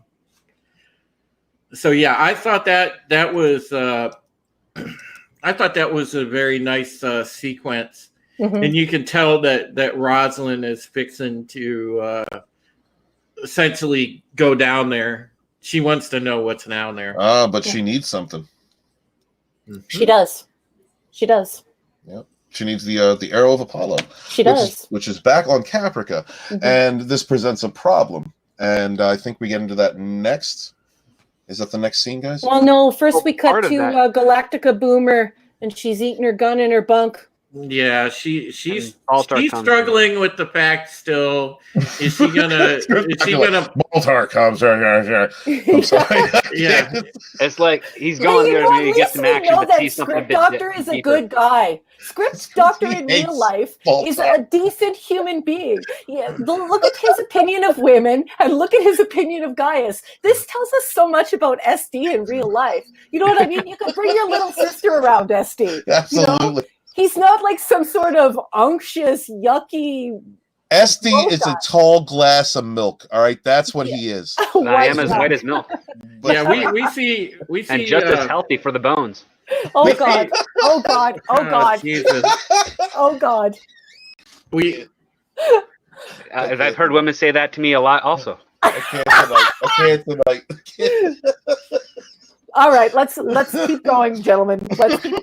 So yeah, I thought that was a very nice sequence, and you can tell that Rosalind is fixing to essentially go down there. She wants to know what's down there. But she needs something. She does. Yep. She needs the arrow of Apollo. She does, which is back on Caprica, and this presents a problem. And I think we get into that next. Is that the next scene, guys? Well, no. First, we cut to Galactica Boomer, and she's eating her gun in her bunk. Yeah, she's struggling with the fact still. Is she gonna? Baltar comes. I'm sorry. Yeah, it's like he's going there to maybe get some action, but see something a bit Doctor is a good guy. Script Doctor in real life is a decent human being. Yeah, look at his opinion of women and look at his opinion of Gaius. This tells us so much about SD in real life. You know what I mean? You could bring your little sister around SD. Absolutely. He's not like some sort of unctuous, yucky. SD is a tall glass of milk. All right, that's what he is. I am as white as milk. Yeah, we see, and just as healthy for the bones. Oh God! Oh God! Oh God! Jesus. Oh God! I've heard women say that to me a lot, also. I can't tonight. All right, let's keep going, gentlemen.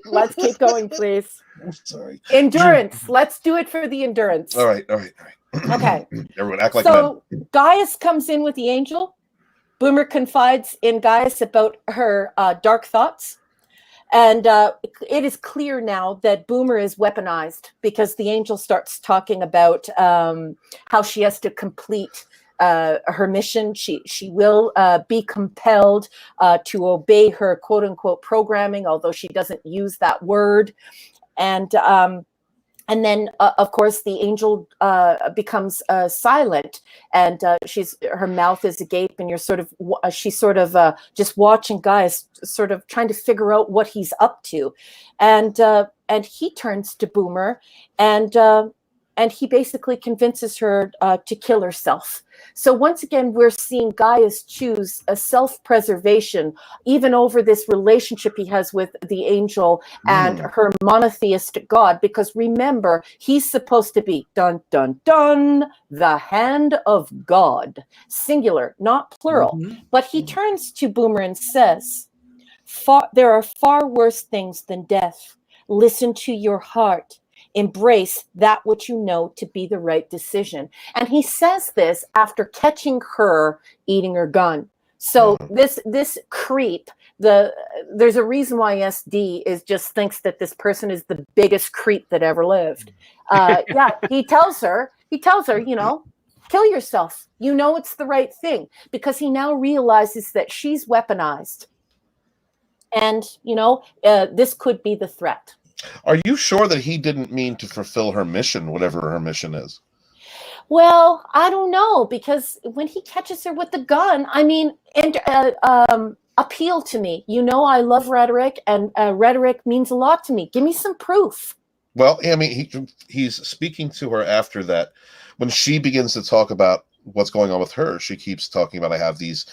Let's keep going, please. Sorry. Endurance. Let's do it for the endurance. All right. Okay. Everyone act like men. So Gaius comes in with the angel. Boomer confides in Gaius about her dark thoughts. And it is clear now that Boomer is weaponized because the angel starts talking about how she has to complete her mission. She will be compelled to obey her quote unquote programming, although she doesn't use that word. And then, of course, the angel becomes silent, and her mouth is agape, and she's sort of just watching Gaius, sort of trying to figure out what he's up to, and he turns to Boomer, and he basically convinces her to kill herself. So once again, we're seeing Gaius choose a self-preservation, even over this relationship he has with the angel and her monotheistic God, because remember, he's supposed to be, dun, dun, dun, the hand of God, singular, not plural. But he turns to Boomer and says, there are far worse things than death. Listen to your heart. Embrace that which you know to be the right decision. And he says this after catching her eating her gun. So this creep, there's a reason why SD thinks that this person is the biggest creep that ever lived. He tells her, kill yourself. You know it's the right thing, because he now realizes that she's weaponized. And, this could be the threat. Are you sure that he didn't mean to fulfill her mission, whatever her mission is? Well, I don't know, because when he catches her with the gun, appeal to me. I love rhetoric, and rhetoric means a lot to me. Give me some proof. Well, he's speaking to her after that. When she begins to talk about what's going on with her, she keeps talking about, I have these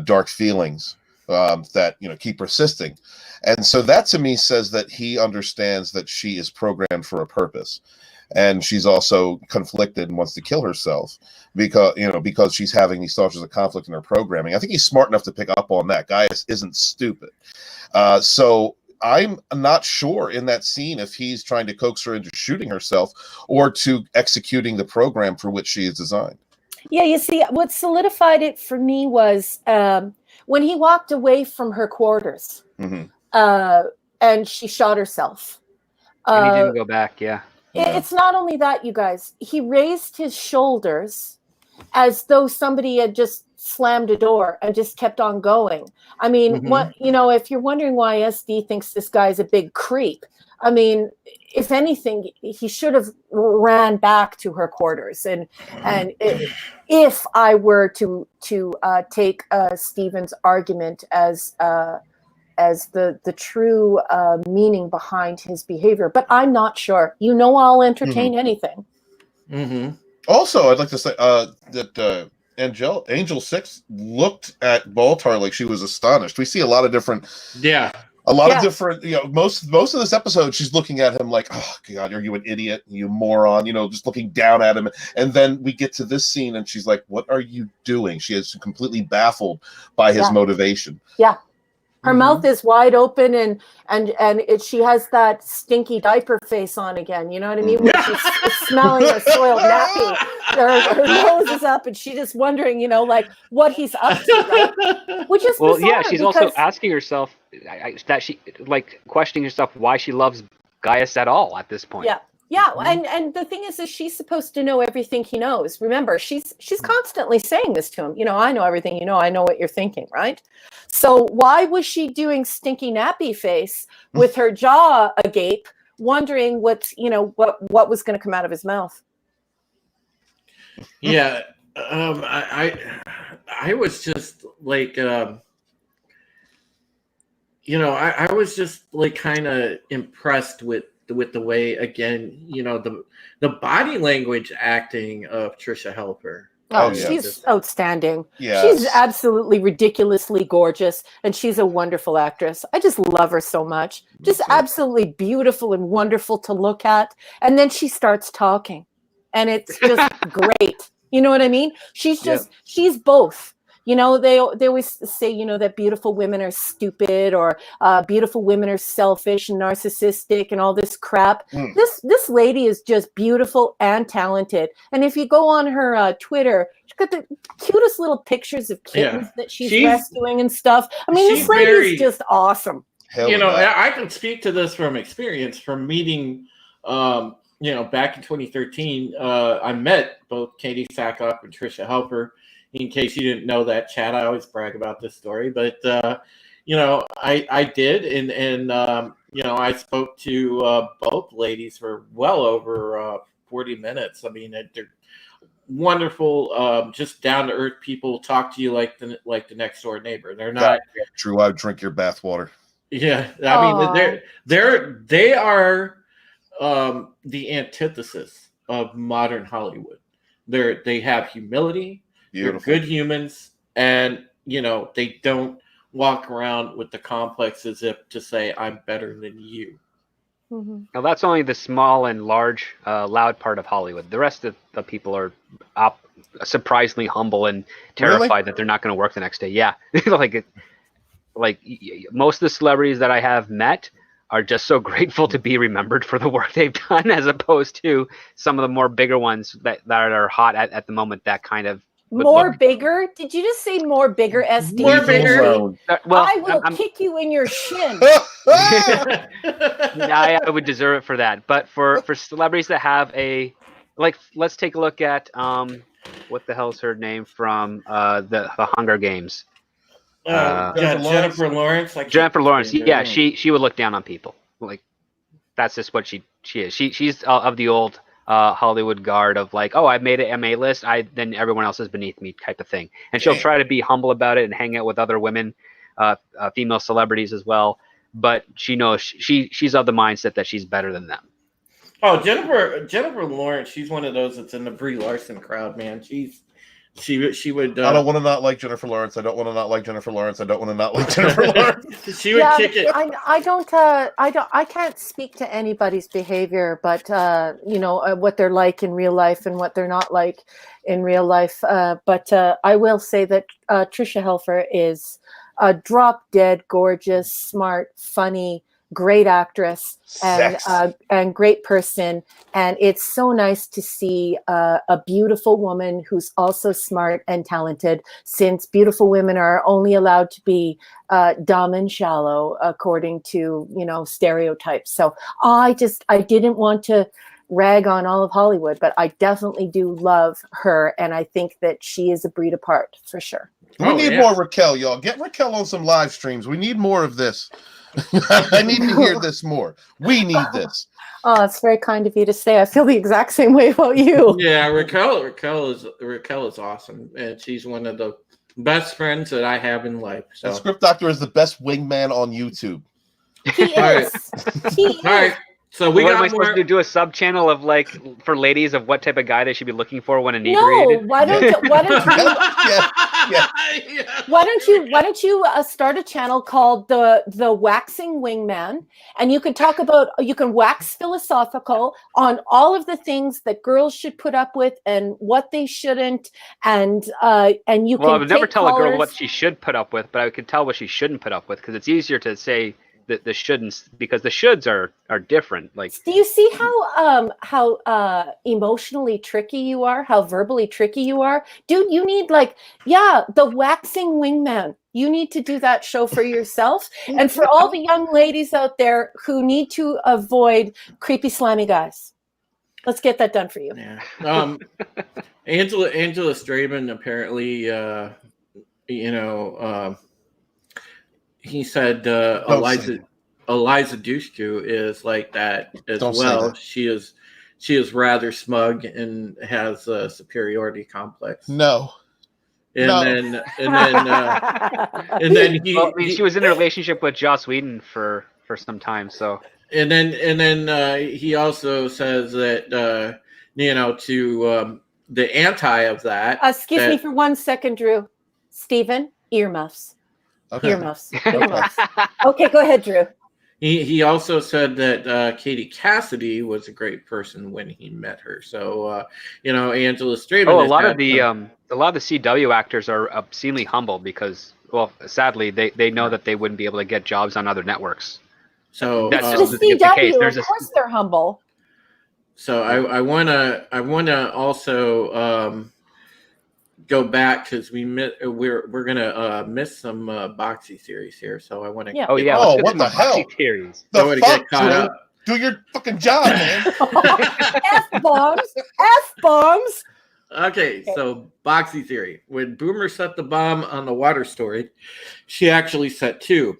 dark feelings that keep persisting. And so that to me says that he understands that she is programmed for a purpose, and she's also conflicted and wants to kill herself because she's having these thoughts of conflict in her programming. I think he's smart enough to pick up on that. Gaius isn't stupid. So I'm not sure in that scene if he's trying to coax her into shooting herself or to executing the program for which she is designed. Yeah, you see, what solidified it for me was when he walked away from her quarters. And she shot herself. And he didn't go back, yeah. It's not only that, you guys. He raised his shoulders as though somebody had just slammed a door and just kept on going. If you're wondering why SD thinks this guy's a big creep, if anything, he should have ran back to her quarters. And if I were to take Stephen's argument as the true meaning behind his behavior, but I'm not sure. I'll entertain anything. Also, I'd like to say that Angel 6 looked at Baltar like she was astonished. We see a lot of different of different, most of this episode, she's looking at him like, oh God, are you an idiot, you moron, just looking down at him. And then we get to this scene and she's like, what are you doing? She is completely baffled by his motivation. Yeah. Her mouth is wide open, and she has that stinky diaper face on again. You know what I mean? When she's smelling a soiled nappy. Her nose is up, and she's just wondering, what he's up to. Right? Which is bizarre, she's also asking herself questioning herself why she loves Gaius at all at this point. Yeah, and the thing is she's supposed to know everything he knows. Remember, she's constantly saying this to him. I know everything. I know what you're thinking, right? So why was she doing stinky nappy face with her jaw agape, wondering what was going to come out of his mouth? Yeah, I was just like, I was just like kind of impressed with the way, again, the body language acting of Trisha Helper. She's outstanding. Yes. She's absolutely ridiculously gorgeous, and she's a wonderful actress. I just love her so much. Just absolutely beautiful and wonderful to look at. And then she starts talking, and it's just great. You know what I mean? She's both. You know, they always say, you know, that beautiful women are stupid, or beautiful women are selfish and narcissistic and all this crap. This lady is just beautiful and talented. And if you go on her Twitter, she's got the cutest little pictures of kittens that she's rescuing and stuff. I mean, this lady's just awesome. You know, I can speak to this from experience, from meeting, you know, back in 2013, I met both Katie Sackhoff and Tricia Helfer. In case you didn't know that, Chad, I always brag about this story, but you know, I did, and you know, I spoke to both ladies for well over 40 minutes. I mean, they're wonderful, just down to earth people. Talk to you like the next door neighbor. They're not true. I would drink your bathwater. Yeah, I mean, they are the antithesis of modern Hollywood. They have humility. Beautiful. They're good humans, and you know, they don't walk around with the complex as if to say I'm better than you. Mm-hmm. Now that's only the small and large, loud part of Hollywood. The rest of the people are surprisingly humble and terrified that they're not going to work the next day. Yeah, like most of the celebrities that I have met are just so grateful to be remembered for the work they've done, as opposed to some of the more bigger ones that are hot at the moment. That kind of bigger? Did you just say more bigger, SD? More bigger. Well, I will kick you in your shin. I would deserve it for that. But for celebrities that have let's take a look at what the hell's her name from the Hunger Games. Jennifer Lawrence. Jennifer Lawrence. Yeah, she would look down on people. Like, that's just what she is. She's of the old Hollywood guard of like, oh, I made an MA list, then everyone else is beneath me type of thing. And she'll try to be humble about it and hang out with other women, female celebrities as well. But she knows she's of the mindset that she's better than them. Oh, Jennifer Lawrence. She's one of those that's in the Brie Larson crowd, man. She would. I don't want to not like Jennifer Lawrence. I don't want to not like Jennifer Lawrence. I don't want to not like Jennifer Lawrence. She would kick it. I can't speak to anybody's behavior, but you know, what they're like in real life and what they're not like in real life. But I will say that Tricia Helfer is a drop dead gorgeous, smart, funny, great actress, and great person. And it's so nice to see a beautiful woman who's also smart and talented, since beautiful women are only allowed to be dumb and shallow according to, you know, stereotypes. So I didn't want to rag on all of Hollywood, but I definitely do love her, and I think that she is a breed apart for sure. We need more Raquel, y'all. Get Raquel on some live streams. We need more of this. I need to hear this more. We need this. Oh, it's very kind of you to say. I feel the exact same way about you. Yeah, Raquel is awesome, and she's one of the best friends that I have in life. So. The Script Doctor is the best wingman on YouTube. He is. He is. All right. So what am I supposed to do? A sub channel of like for ladies of what type of guy they should be looking for when inebriated? No, why don't you start a channel called the Waxing Wingman, and you can wax philosophical on all of the things that girls should put up with and what they shouldn't, and you can. Well, I would never tell a girl what she should put up with, but I could tell what she shouldn't put up with, because it's easier to say the shouldn'ts, because the shoulds are different. Like, do you see how emotionally tricky you are, how verbally tricky you are, dude? You need the Waxing Wingman. You need to do that show for yourself and for all the young ladies out there who need to avoid creepy, slimy guys. Let's get that done for you. Yeah. Angela Straben apparently, he said Eliza Dushku is like that as well. She is rather smug and has a superiority complex. No. Then she was in a relationship with Joss Whedon for some time. So and then he also says that to the anti of that. Excuse me for 1 second, Drew. Stephen, earmuffs. Okay. Earmuffs. Okay, go ahead, Drew. He also said that Katie Cassidy was a great person when he met her. So Angela Straven. Oh, a lot of the CW actors are obscenely humble because, well, sadly, they know that they wouldn't be able to get jobs on other networks. So the CW, of course, they're humble. So I wanna also go back because we're gonna miss some boxy series here. So I want to. Yeah. Oh yeah. Oh, what the hell? Theories. The fuck, fuck, get caught up. Do your fucking job, man. F-bombs. Okay, so boxy theory. When Boomer set the bomb on the water storage, she actually set 2,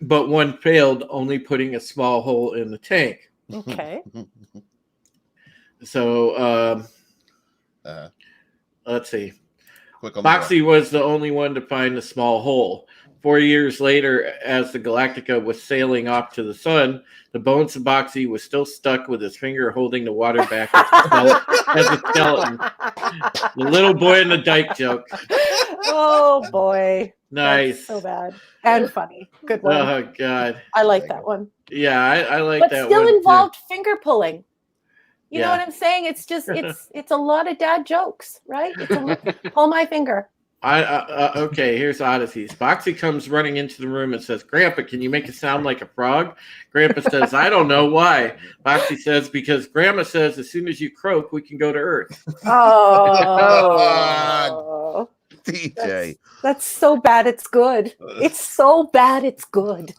but one failed, only putting a small hole in the tank. Okay. So let's see. Boxy was the only one to find the small hole. 4 years later, as the Galactica was sailing off to the sun, the bones of Boxy was still stuck with his finger holding the water back as a skeleton. The little boy in the dike joke. Oh boy. Nice. That's so bad. And funny. Good one. Oh God. I like that one. Yeah, I like but that one. But still involved too. finger pulling. You know what I'm saying? It's just it's a lot of dad jokes, right? Pull my finger. Okay, here's Odysseys. Boxy comes running into the room and says, "Grandpa, can you make it sound like a frog?" Grandpa says, "I don't know why." Boxy says, "Because Grandma says as soon as you croak, we can go to Earth." Oh, DJ. That's so bad it's good. It's so bad it's good.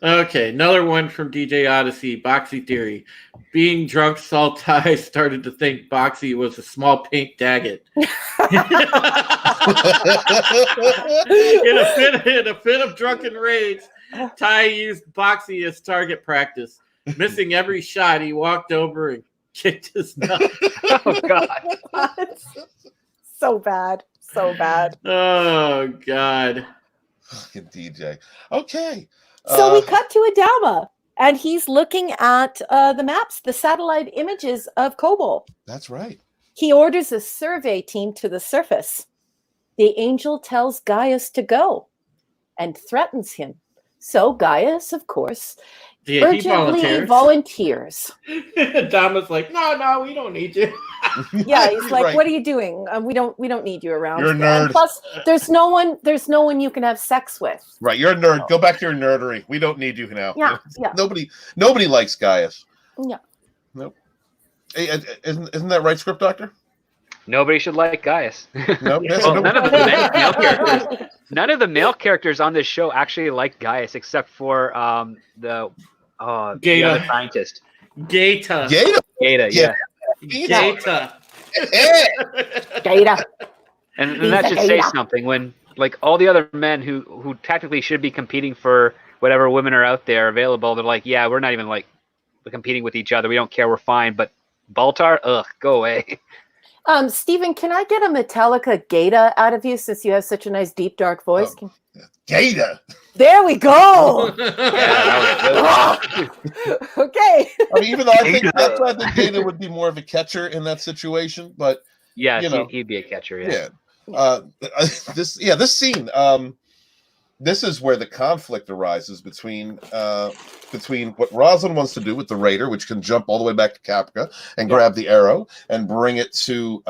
Okay, another one from DJ Odyssey, Boxy Theory. Being drunk, Saltai started to think Boxy was a small pink Daggett. in a fit of drunken rage, Ty used Boxy as target practice. Missing every shot, he walked over and kicked his nut. Oh, God. So bad. So bad. Oh, God. Fucking DJ. Okay. So we cut to Adama, and he's looking at the maps, the satellite images of Kobol. That's right. He orders a survey team to the surface. The angel tells Gaius to go and threatens him. So Gaius, of course, urgently volunteers. Adama's like, no, we don't need you. Yeah, he's like, right. "What are you doing? We don't need you around." You're a nerd. And plus, there's no one you can have sex with. Right, you're a nerd. Go back to your nerdery. We don't need you now. Yeah. Nobody likes Gaius. Yeah. Nope. Hey, isn't that right, script doctor? Nobody should like Gaius. Nope. Well, none of the male characters on this show actually like Gaius, except for the other scientist. Gata. Yeah. Gata. Gata. And that should say something when, like, all the other men who technically should be competing for whatever women are out there available, they're like, yeah, we're not even like competing with each other. We don't care. We're fine. But Baltar, ugh, go away. Stephen, can I get a Metallica Gata out of you since you have such a nice deep dark voice? Gata. There we go. Yeah, Okay. I mean, even though I think Gata would be more of a catcher in that situation, but yeah, he'd be a catcher. Yeah. This scene. This is where the conflict arises between what Rosalind wants to do with the Raider, which can jump all the way back to Caprica and grab the arrow and bring it to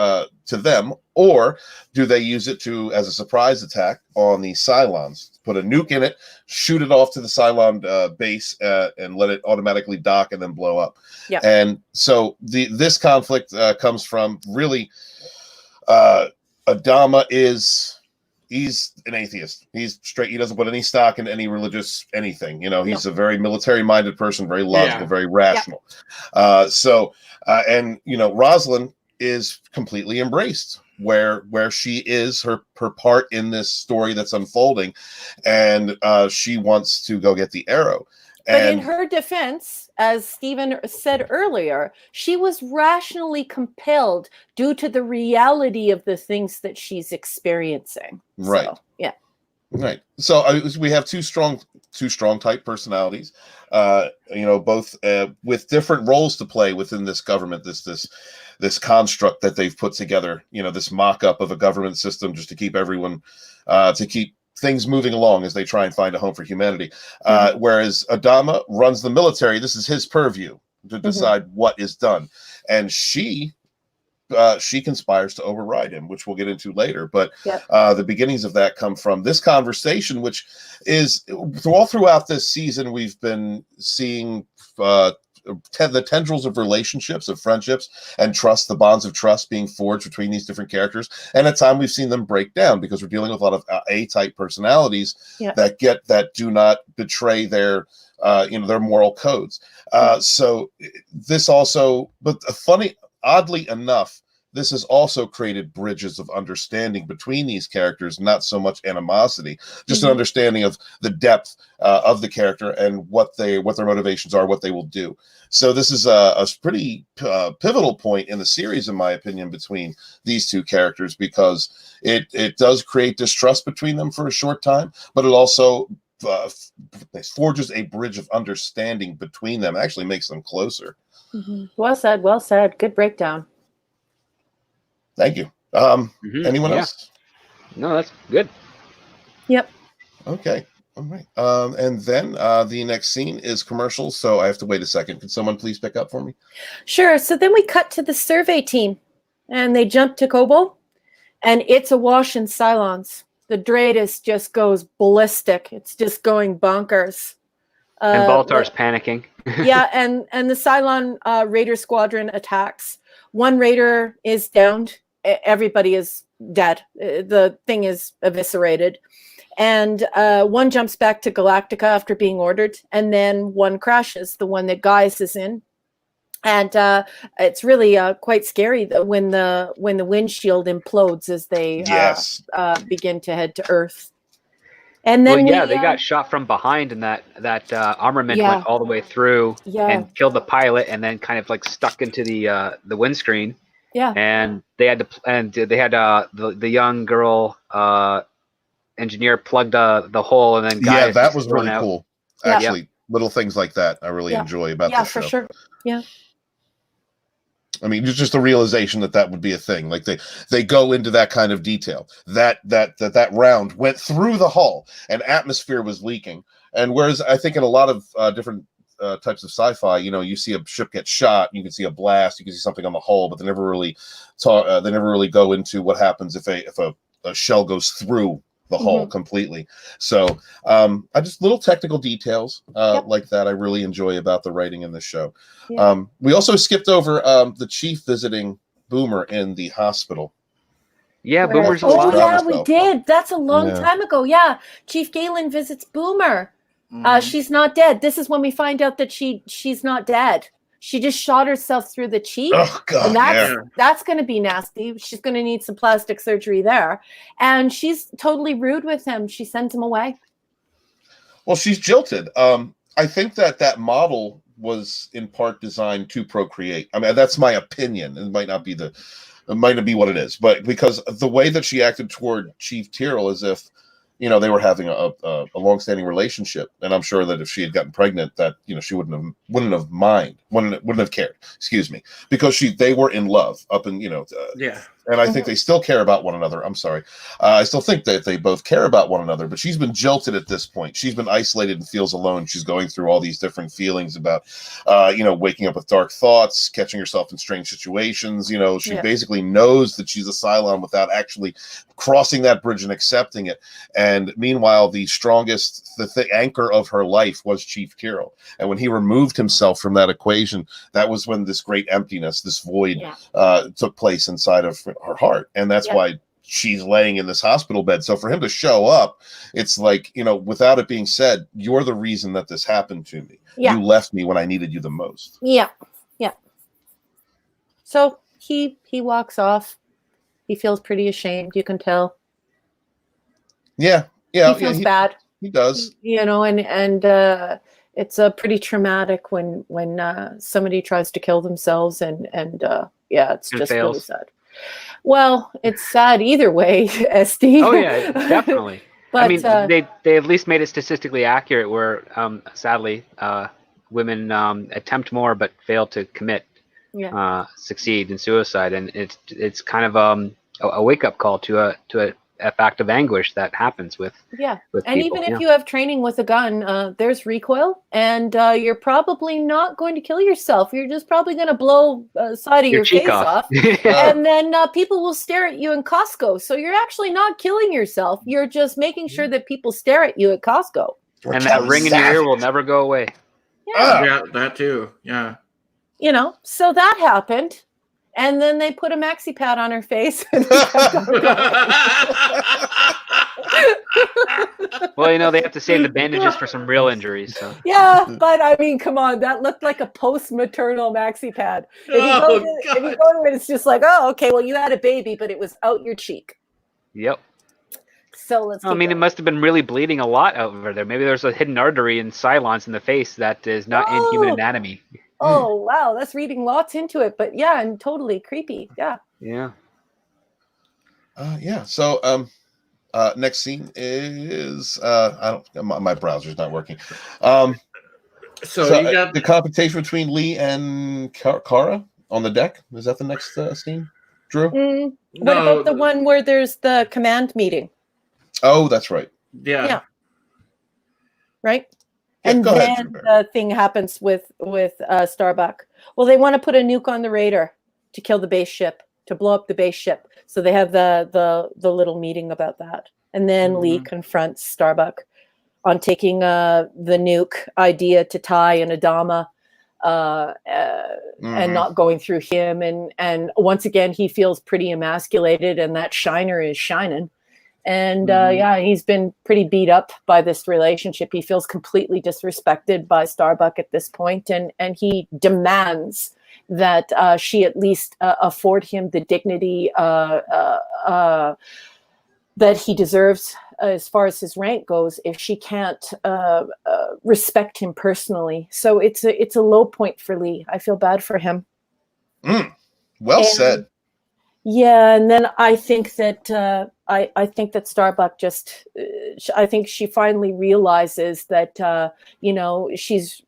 them, or do they use it as a surprise attack on the Cylons? Put a nuke in it, shoot it off to the Cylon base, and let it automatically dock and then blow up. Yeah. And so this conflict comes from really Adama he's an atheist. He's straight. He doesn't put any stock in any religious anything. He's a very military-minded person, very logical, very rational. And Rosalind is completely embraced where she is her part in this story that's unfolding, and she wants to go get the arrow. But in her defense, as Stephen said earlier, she was rationally compelled due to the reality of the things that she's experiencing. Right. So, yeah. Right. So we have two strong type personalities, both with different roles to play within this government, this construct that they've put together, this mock-up of a government system just to keep everyone, to keep things moving along as they try and find a home for humanity. Whereas Adama runs the military. This is his purview to decide what is done. And she conspires to override him, which we'll get into later. But the beginnings of that come from this conversation, which is all throughout this season. We've been seeing the tendrils of relationships, of friendships, and trust, the bonds of trust being forged between these different characters. And at times we've seen them break down because we're dealing with a lot of A-type personalities that do not betray their their moral codes. So this also, but oddly enough, this has also created bridges of understanding between these characters, not so much animosity, just an understanding of the depth of the character and what their motivations are, what they will do. So this is a pretty pivotal point in the series, in my opinion, between these two characters, because it does create distrust between them for a short time, but it also forges a bridge of understanding between them, actually makes them closer. Well said. Well said. Good breakdown. Thank you. Anyone else? No, that's good. Yep. Okay. All right. And then the next scene is commercials, so I have to wait a second. Can someone please pick up for me? Sure. So then we cut to the survey team, and they jump to Kobol, and it's awash in Cylons. The Dreadus just goes ballistic. It's just going bonkers. And Baltar's panicking. And the Cylon Raider squadron attacks. One Raider is downed. Everybody is dead. The thing is eviscerated. And one jumps back to Galactica after being ordered. And then one crashes, the one that Gaius is in. And it's really quite scary when the windshield implodes as they begin to head to Earth. And then they got shot from behind, and that armament went all the way through and killed the pilot, and then kind of like stuck into the windscreen. Yeah. And they had the young girl engineer plug the hole, and then that was really cool. Actually, little things like that I really enjoy about the show. Yeah, for sure. Yeah. I mean, it's just a realization that would be a thing. Like they go into that kind of detail. That round went through the hull, and atmosphere was leaking. And whereas I think in a lot of different types of sci-fi, you see a ship get shot, you can see a blast, you can see something on the hull, but they never really go into what happens if a shell goes through the hull completely. So I just little technical details like that I really enjoy about the writing in the show. We also skipped over the chief visiting Boomer in the hospital. Yeah, Boomer's alive. Oh yeah, we did. That's a long time ago. Yeah, Chief Galen visits Boomer. She's not dead. This is when we find out that she's not dead. She just shot herself through the cheek. Oh, God, and that's going to be nasty. She's going to need some plastic surgery there. And she's totally rude with him. She sends him away. Well, she's jilted. I think that model was in part designed to procreate. I mean, that's my opinion. It might not be what it is, but because the way that she acted toward Chief Tyrrell, as if they were having a long-standing relationship, and I'm sure that if she had gotten pregnant, that she wouldn't have cared. Excuse me, because they were in love up in and I think they still care about one another. I'm sorry, I still think that they both care about one another. But she's been jilted at this point. She's been isolated and feels alone. She's going through all these different feelings about waking up with dark thoughts, catching herself in strange situations. She basically knows that she's a Cylon without actually crossing that bridge and accepting it. And meanwhile, the strongest, the anchor of her life was Chief Tyrrell. And when he removed himself from that equation, that was when this great emptiness, this void took place inside of her heart. And that's why she's laying in this hospital bed. So for him to show up, it's like, without it being said, you're the reason that this happened to me. Yeah. You left me when I needed you the most. Yeah. Yeah. So he walks off. He feels pretty ashamed. You can tell. Yeah. He feels bad. He does. And it's pretty traumatic when somebody tries to kill themselves and it's just fails. Really sad. Well, it's sad either way, SD. Oh yeah, definitely. But I mean, they at least made it statistically accurate. Where sadly, women attempt more but fail to commit, succeed in suicide, and it's kind of a wake up call to fact of anguish that happens with Yeah. with And people. even if you have training with a gun, there's recoil, and you're probably not going to kill yourself. You're just probably going to blow side of your cheek face off. off. And then people will stare at you in Costco. So you're actually not killing yourself. You're just making sure that people stare at you at Costco. And that ring in your ear will never go away. Yeah, that too. Yeah. You know, so that happened. And then they put a maxi pad on her face. And Well, you know, they have to save the bandages for some real injuries. So. Yeah, but I mean, come on, that looked like a post-maternal maxi pad. If you go to it, it's just like, oh, okay, well, you had a baby, but it was out your cheek. Yep. So let's. I mean, it must have been really bleeding a lot over there. Maybe there's a hidden artery in Cylons in the face that is not in human anatomy. Oh, wow, that's reading lots into it, but yeah, and totally creepy. Yeah. Yeah. Yeah. So, next scene is my browser's not working. So you got the confrontation between Lee and Kara on the deck. Is that the next scene, Drew? What about the one where there's the command meeting? Oh, that's right. Yeah. Right. Yeah, and go then ahead, the thing happens with Starbuck. Well, they want to put a nuke on the Raider to kill the base ship, to blow up the base ship. So they have the little meeting about that. And then Lee confronts Starbuck on taking the nuke idea to Ty and Adama and not going through him. And once again, he feels pretty emasculated, and that shiner is shining. And yeah, he's been pretty beat up by this relationship. He feels completely disrespected by Starbuck at this point, and he demands that she at least afford him the dignity that he deserves as far as his rank goes, if she can't respect him personally. So it's a low point for Lee. I feel bad for him. Well said. Yeah, and then I think that I think that Starbuck just I think she finally realizes that she's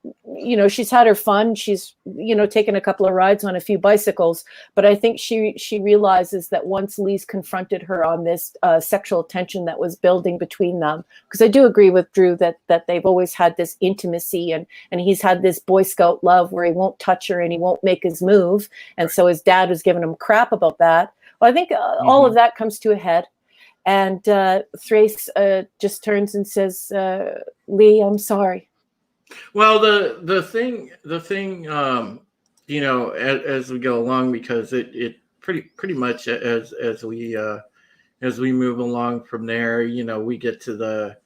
had her fun. She's taken a couple of rides on a few bicycles, but I think she realizes that once Lee's confronted her on this sexual tension that was building between them, because I do agree with Drew that they've always had this intimacy, and he's had this Boy Scout love where he won't touch her and he won't make his move, and so his dad was giving him crap about that. Well, I think all of that comes to a head, and Thrace just turns and says, "Lee, I'm sorry." Well, the thing, as we go along, because it pretty much as we move along from there, we get to the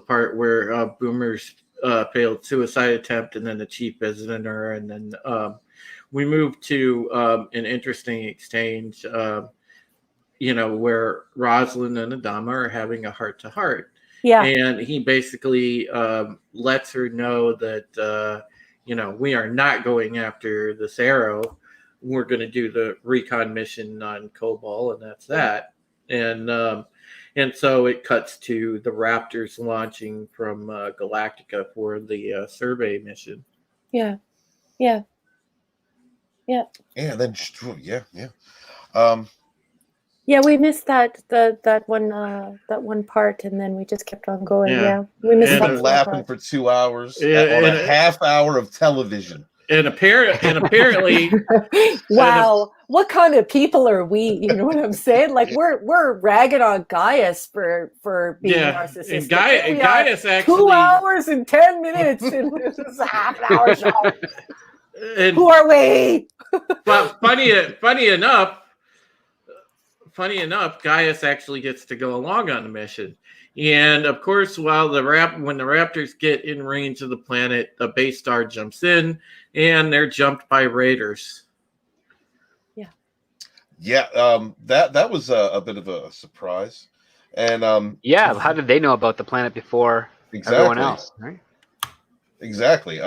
part where Boomer's failed suicide attempt, and then the chief visiting her, and then we move to an interesting exchange, where Rosalind and Adama are having a heart-to-heart. Yeah. And he basically lets her know that, we are not going after this arrow. We're going to do the recon mission on Kobol, and that's that. And so it cuts to the Raptors launching from Galactica for the survey mission. Yeah. Yeah. Yeah. Yeah. Then yeah. Yeah, we missed that one part, and then we just kept on going. Yeah, we missed that laughing part. for 2 hours on a half hour of television. And apparently, wow, what kind of people are we? You know what I'm saying? Like we're ragging on Gaius for being narcissistic. And Gaius actually 2 hours and 10 minutes, and this is a half an hour show. And, who are we? But funny enough, Gaius actually gets to go along on the mission. And of course, when the Raptors get in range of the planet, the base star jumps in, and they're jumped by Raiders. Yeah. Yeah, that was a bit of a surprise. And how did they know about the planet before everyone else? Right? Exactly.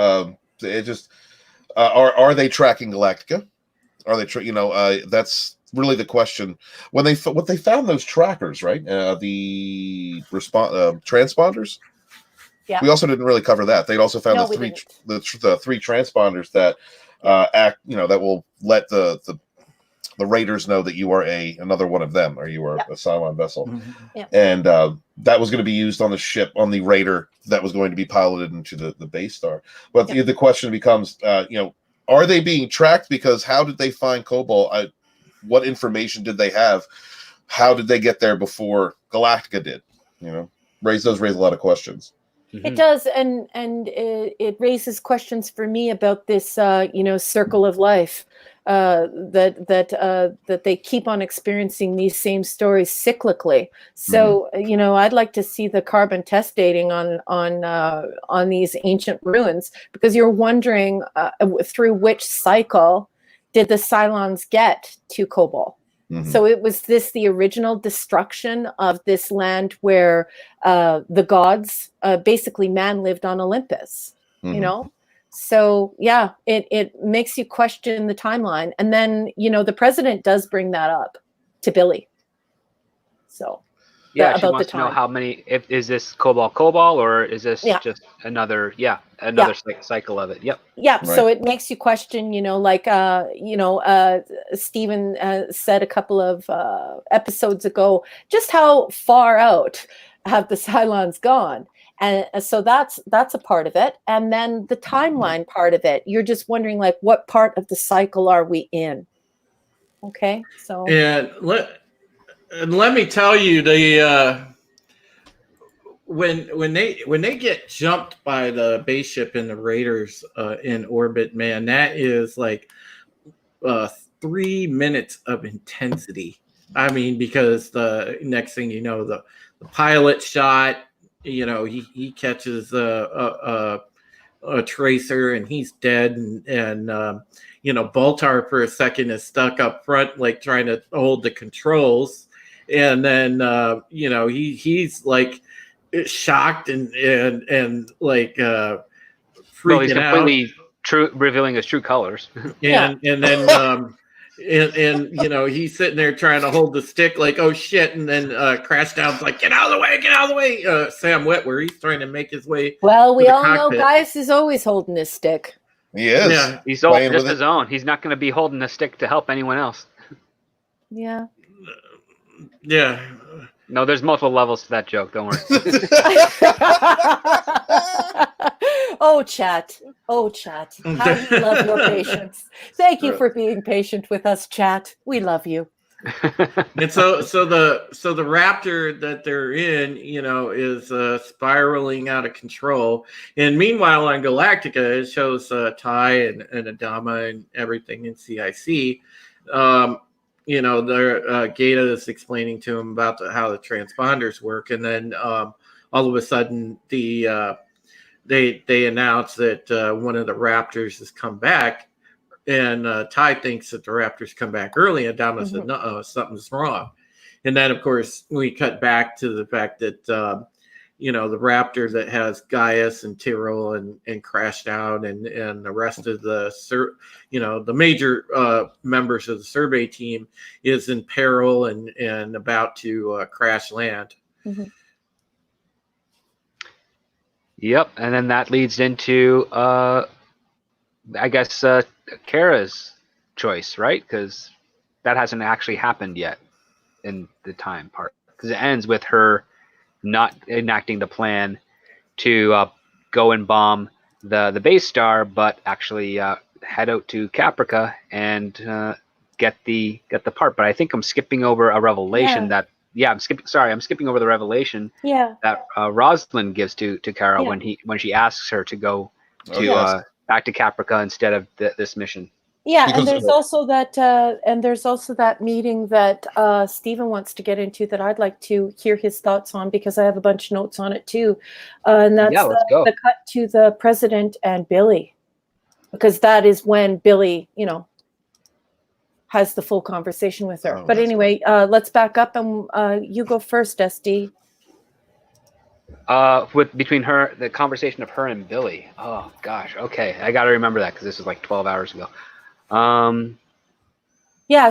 It just are they tracking Galactica? Are they that's really the question. When they found those trackers, right? The transponders. Yeah. We also didn't really cover that. They also found the three transponders that act, that will let the the raiders know that you are another one of them, or you are a Cylon vessel. Yeah. And that was going to be used on the ship, on the raider that was going to be piloted into the base star. But the question becomes, are they being tracked? Because how did they find Kobol? What information did they have? How did they get there before Galactica did? Raise a lot of questions. It does, and it raises questions for me about this, circle of life, that they keep on experiencing these same stories cyclically. So, I'd like to see the carbon test dating on these ancient ruins, because you're wondering through which cycle did the Cylons get to Kobol. So was this the original destruction of this land where the gods, basically man lived on Olympus, So yeah, it makes you question the timeline. And then, the president does bring that up to Billy. So yeah, she wants to know how many, is this Kobol, or is this just another cycle of it? Yep. Yeah. Right. So it makes you question, Stephen said a couple of episodes ago, just how far out have the Cylons gone? And so that's a part of it. And then the timeline part of it, you're just wondering, what part of the cycle are we in? Okay. So. And let me tell you, when they get jumped by the base ship and the raiders in orbit, man, that is 3 minutes of intensity. I mean, because the next thing you know, the pilot shot, he catches a tracer and he's dead, and Baltar for a second is stuck up front, trying to hold the controls. And then he's shocked and freaking he's completely revealing his true colors. And then he's sitting there trying to hold the stick, oh shit, and then Crashdown's get out of the way. Sam Witwer, he's trying to make his way. Well, we all know Gaius is always holding his stick. He is. Yeah. He's all just his own. He's not going to be holding a stick to help anyone else. Yeah. Yeah. No, there's multiple levels to that joke. Don't worry. Oh, chat. How we love your patience. Thank you for being patient with us, chat. We love you. And so the raptor that they're in, is spiraling out of control. And meanwhile, on Galactica, it shows Ty and Adama and everything in CIC. Gata is explaining to him about how the transponders work, and then all of a sudden they announce that one of the raptors has come back, and Ty thinks that the raptors come back early, and Adama said, no, something's wrong. And then, of course, we cut back to the fact that the raptor that has Gaius and Tyrrell and Crashdown and the rest of the major members of the survey team is in peril and about to crash land. Yep, and then that leads into I guess Kara's choice, right? Because that hasn't actually happened yet in the time part, because it ends with her not enacting the plan to go and bomb the base star, but actually head out to Caprica and get the part. But I think I'm skipping over a revelation I'm skipping over the revelation that Rosalind gives to Kara when she asks her to go back to Caprica instead of this mission. Yeah, and there's also that meeting that Stephen wants to get into that I'd like to hear his thoughts on, because I have a bunch of notes on it too. And that's the cut to the president and Billy, because that is when Billy, has the full conversation with her. But anyway, let's back up and you go first, SD. Between the conversation of her and Billy. Oh gosh, okay, I got to remember that because this was 12 hours ago.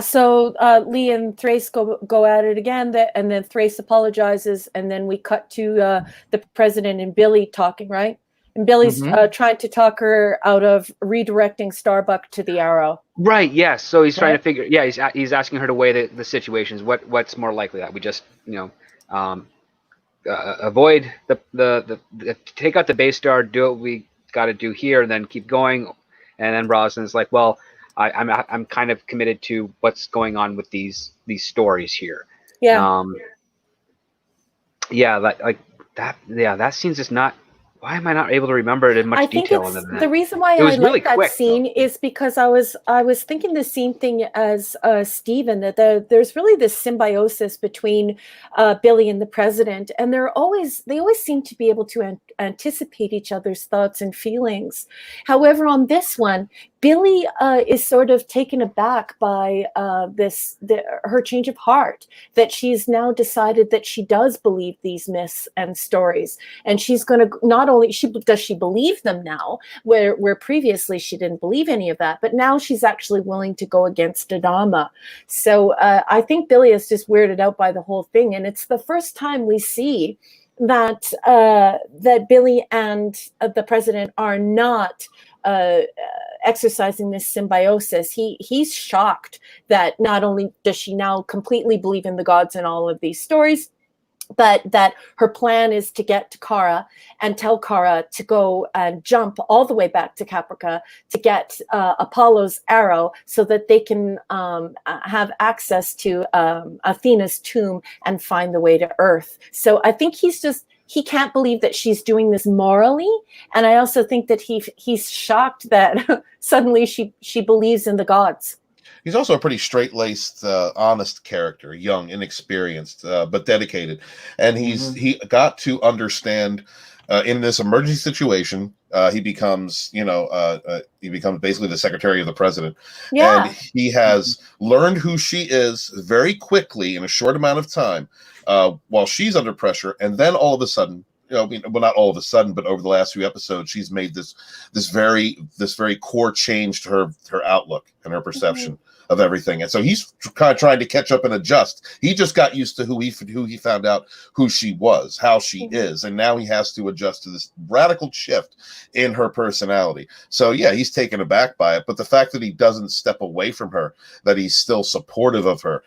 So Lee and Thrace go at it again, and then Thrace apologizes, and then we cut to the president and Billy talking, right? And Billy's Mhm. trying to talk her out of redirecting Starbuck to the Arrow. Right. Yes. So he's trying Right. to figure. Yeah. He's asking her to weigh the situations. What's more likely, that we just um, avoid the take out the base star, do what we got to do here, and then keep going. And then Roslyn's like, well, I'm kind of committed to what's going on with these stories here. Yeah. Yeah, like that. Yeah, that scene's just not. Why am I not able to remember it in much I think detail it's other than the that? reason why It I was really like that quick, scene though. is because I was thinking the same thing as Stephen, that there's really this symbiosis between Billy and the president, and they always seem to be able to anticipate each other's thoughts and feelings. However, on this one, Billy is sort of taken aback by her change of heart, that she's now decided that she does believe these myths and stories, and she's going to not only does she believe them now, where previously she didn't believe any of that, but now she's actually willing to go against Adama. So I think Billy is just weirded out by the whole thing, and it's the first time we see that Billy and the president are not exercising this symbiosis. He's shocked that not only does she now completely believe in the gods and all of these stories, but that her plan is to get to Kara and tell Kara to go and jump all the way back to Caprica to get Apollo's arrow, so that they can have access to Athena's tomb and find the way to Earth. So I think he can't believe that she's doing this morally, and I also think that he's shocked that suddenly she believes in the gods. He's also a pretty straight-laced, honest character, young, inexperienced, but dedicated. And he got to understand in this emergency situation. He becomes basically the secretary of the president. Yeah. And he has learned who she is very quickly in a short amount of time, while she's under pressure. And then all of a sudden, well, not all of a sudden, but over the last few episodes, she's made this very core change to her outlook and her perception of everything. And so he's kind of trying to catch up and adjust. He just got used to who he found out who she was, how she is, and now he has to adjust to this radical shift in her personality. So yeah, he's taken aback by it, but the fact that he doesn't step away from her, that he's still supportive of her,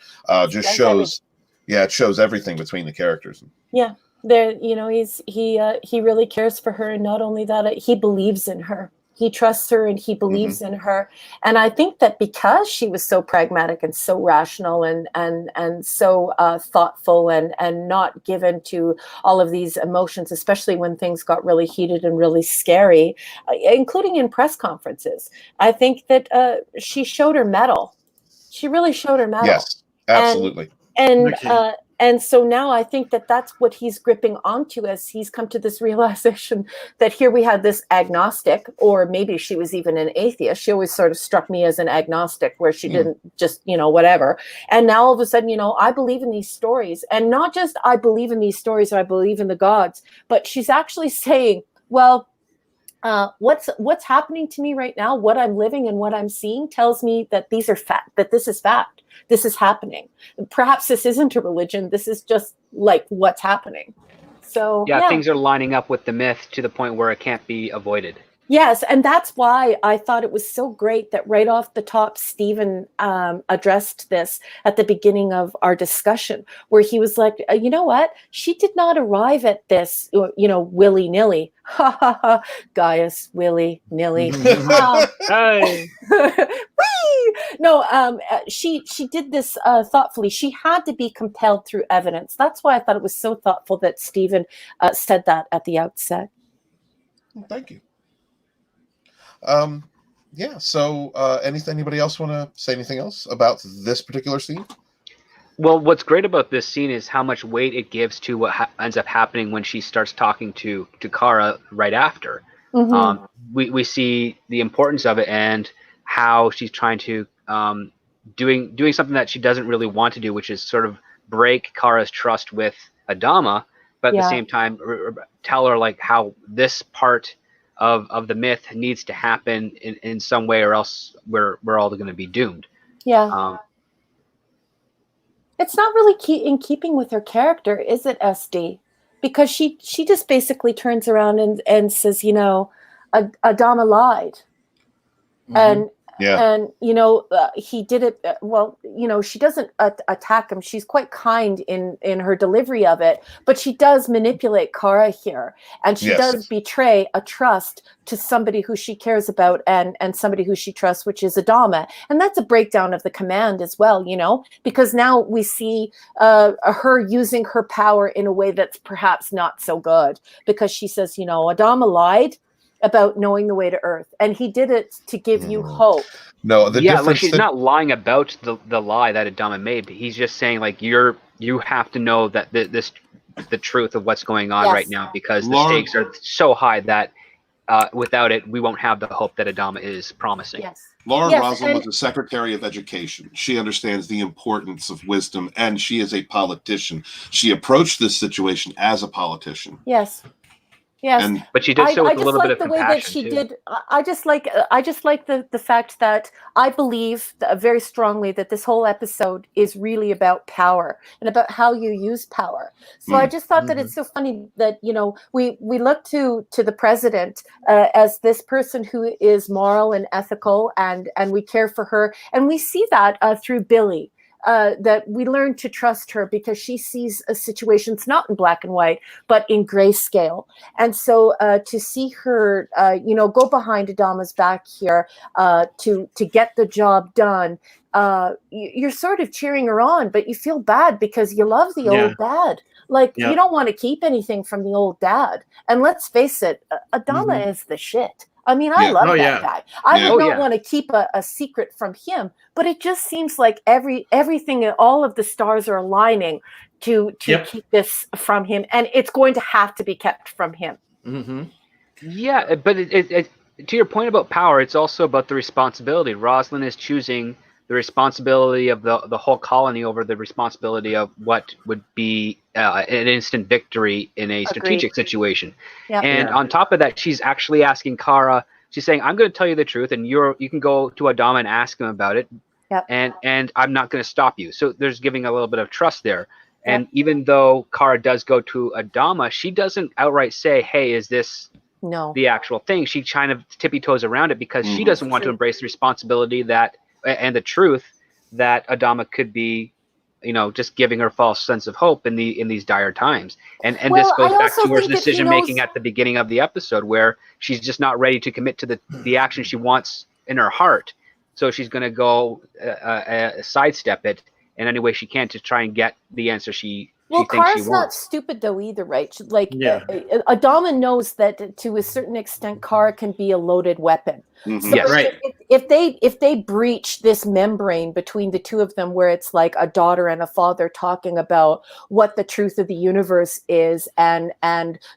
just shows. Yeah, it shows everything between the characters. Yeah. There, he really cares for her, and not only that, he believes in her. He trusts her and he believes in her. And I think that because she was so pragmatic and so rational and so thoughtful and not given to all of these emotions, especially when things got really heated and really scary, including in press conferences, I think that she showed her mettle. She really showed her mettle. Yes, absolutely. And so now I think that that's what he's gripping onto, as he's come to this realization that here we had this agnostic, or maybe she was even an atheist. She always sort of struck me as an agnostic, where she didn't just, whatever. And now all of a sudden, I believe in these stories, and not just I believe in these stories or I believe in the gods, but she's actually saying, well, what's happening to me right now, what I'm living and what I'm seeing tells me that these are fact, that this is fact. This is happening. Perhaps this isn't a religion. This is just like what's happening. So yeah, things are lining up with the myth to the point where it can't be avoided. Yes, and that's why I thought it was so great that right off the top, Stephen addressed this at the beginning of our discussion, where he was like, you know what? She did not arrive at this, willy-nilly. Ha ha ha, Gaius, willy-nilly. No, she did this thoughtfully. She had to be compelled through evidence. That's why I thought it was so thoughtful that Stephen said that at the outset. Thank you. So anybody else want to say anything else about this particular scene? Well, what's great about this scene is how much weight it gives to what ends up happening when she starts talking to Kara right after. We see the importance of it and how she's trying to doing something that she doesn't really want to do, which is sort of break Kara's trust with Adama, but at the same time tell her like how this part of the myth needs to happen in some way, or else we're all going to be doomed. It's not really in keeping with her character, is it, SD? because she just basically turns around and says, you know, Adama lied. And Yeah. and he did it well. She doesn't attack him. She's quite kind in her delivery of it, but she does manipulate Kara here, and she does betray a trust to somebody who she cares about and somebody who she trusts, which is Adama. And that's a breakdown of the command as well, because now we see her using her power in a way that's perhaps not so good, because she says, Adama lied about knowing the way to Earth, and he did it to give you hope. No, the difference. Like she's not lying about the lie that Adama made. He's just saying, like, you have to know that the truth of what's going on right now, because the stakes are so high that without it, we won't have the hope that Adama is promising. Yes. Lauren Roslin was the Secretary of Education. She understands the importance of wisdom, and she is a politician. She approached this situation as a politician. Yes. Yes, but she did so with a little bit of compassion. I just like the way that she did. I just like the fact that I believe very strongly that this whole episode is really about power and about how you use power. So I just thought that it's so funny that we look to the president as this person who is moral and ethical, and we care for her, and we see that through Billy. That we learn to trust her because she sees situations not in black and white, but in grayscale. And so to see her, go behind Adama's back here to get the job done, you're sort of cheering her on, but you feel bad because you love the old dad. Like, you don't want to keep anything from the old dad. And let's face it, Adama is the shit. I mean, I love that guy. I would not want to keep a secret from him, but it just seems like everything and all of the stars are aligning to keep this from him, and it's going to have to be kept from him. Yeah, but it to your point about power, it's also about the responsibility. Roslin is choosing the responsibility of the whole colony over the responsibility of what would be an instant victory in a strategic situation. Yep. And on top of that, she's actually asking Kara, she's saying, I'm going to tell you the truth, and you can go to Adama and ask him about it. Yep. And I'm not going to stop you. So there's giving a little bit of trust there. Yep. And even though Kara does go to Adama, she doesn't outright say, hey, is this the actual thing? She kind of tippy-toes around it because she doesn't want to embrace the responsibility that and the truth that Adama could be, just giving her false sense of hope in these dire times. And this goes back to her decision making at the beginning of the episode, where she's just not ready to commit to the action she wants in her heart. So she's going to go sidestep it in any way she can to try and get the answer she thinks Kara's she wants. not stupid though either, right? Adama knows that to a certain extent, Kara can be a loaded weapon. So if they breach this membrane between the two of them, where it's like a daughter and a father talking about what the truth of the universe is, and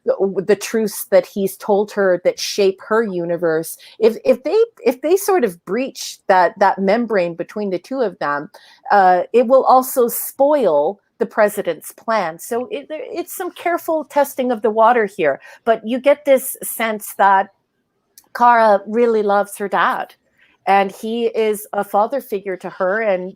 the truths that he's told her that shape her universe, if they sort of breach that membrane between the two of them, it will also spoil the president's plan. So it's some careful testing of the water here, but you get this sense that Kara really loves her dad, and he is a father figure to her, and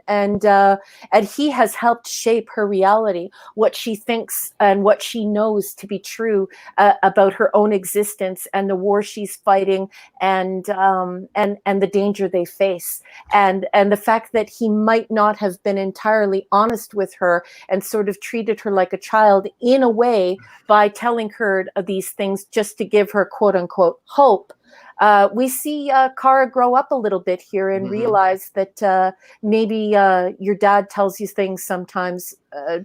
and he has helped shape her reality, what she thinks and what she knows to be true about her own existence and the war she's fighting, and the danger they face, and the fact that he might not have been entirely honest with her and sort of treated her like a child in a way by telling her these things just to give her quote unquote hope. We see Kara grow up a little bit here and realize that maybe your dad tells you things sometimes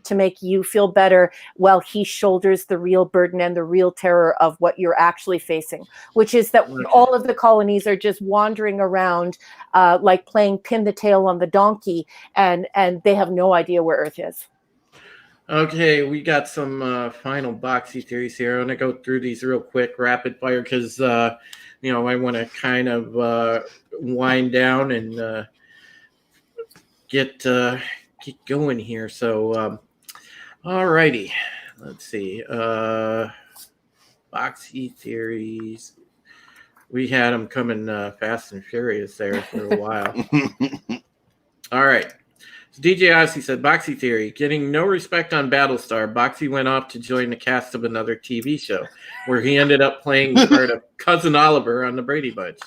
to make you feel better, while he shoulders the real burden and the real terror of what you're actually facing, which is that all of the colonies are just wandering around like playing pin the tail on the donkey, and they have no idea where Earth is. Okay, we got some final boxy theories here. I'm going to go through these real quick, rapid fire, because, I want to kind of wind down and get going here. So, all righty. Let's see. Boxy theories. We had them coming fast and furious there for a while. All right. DJ Odyssey said, Boxy Theory, getting no respect on Battlestar, Boxy went off to join the cast of another TV show, where he ended up playing the part of Cousin Oliver on the Brady Bunch.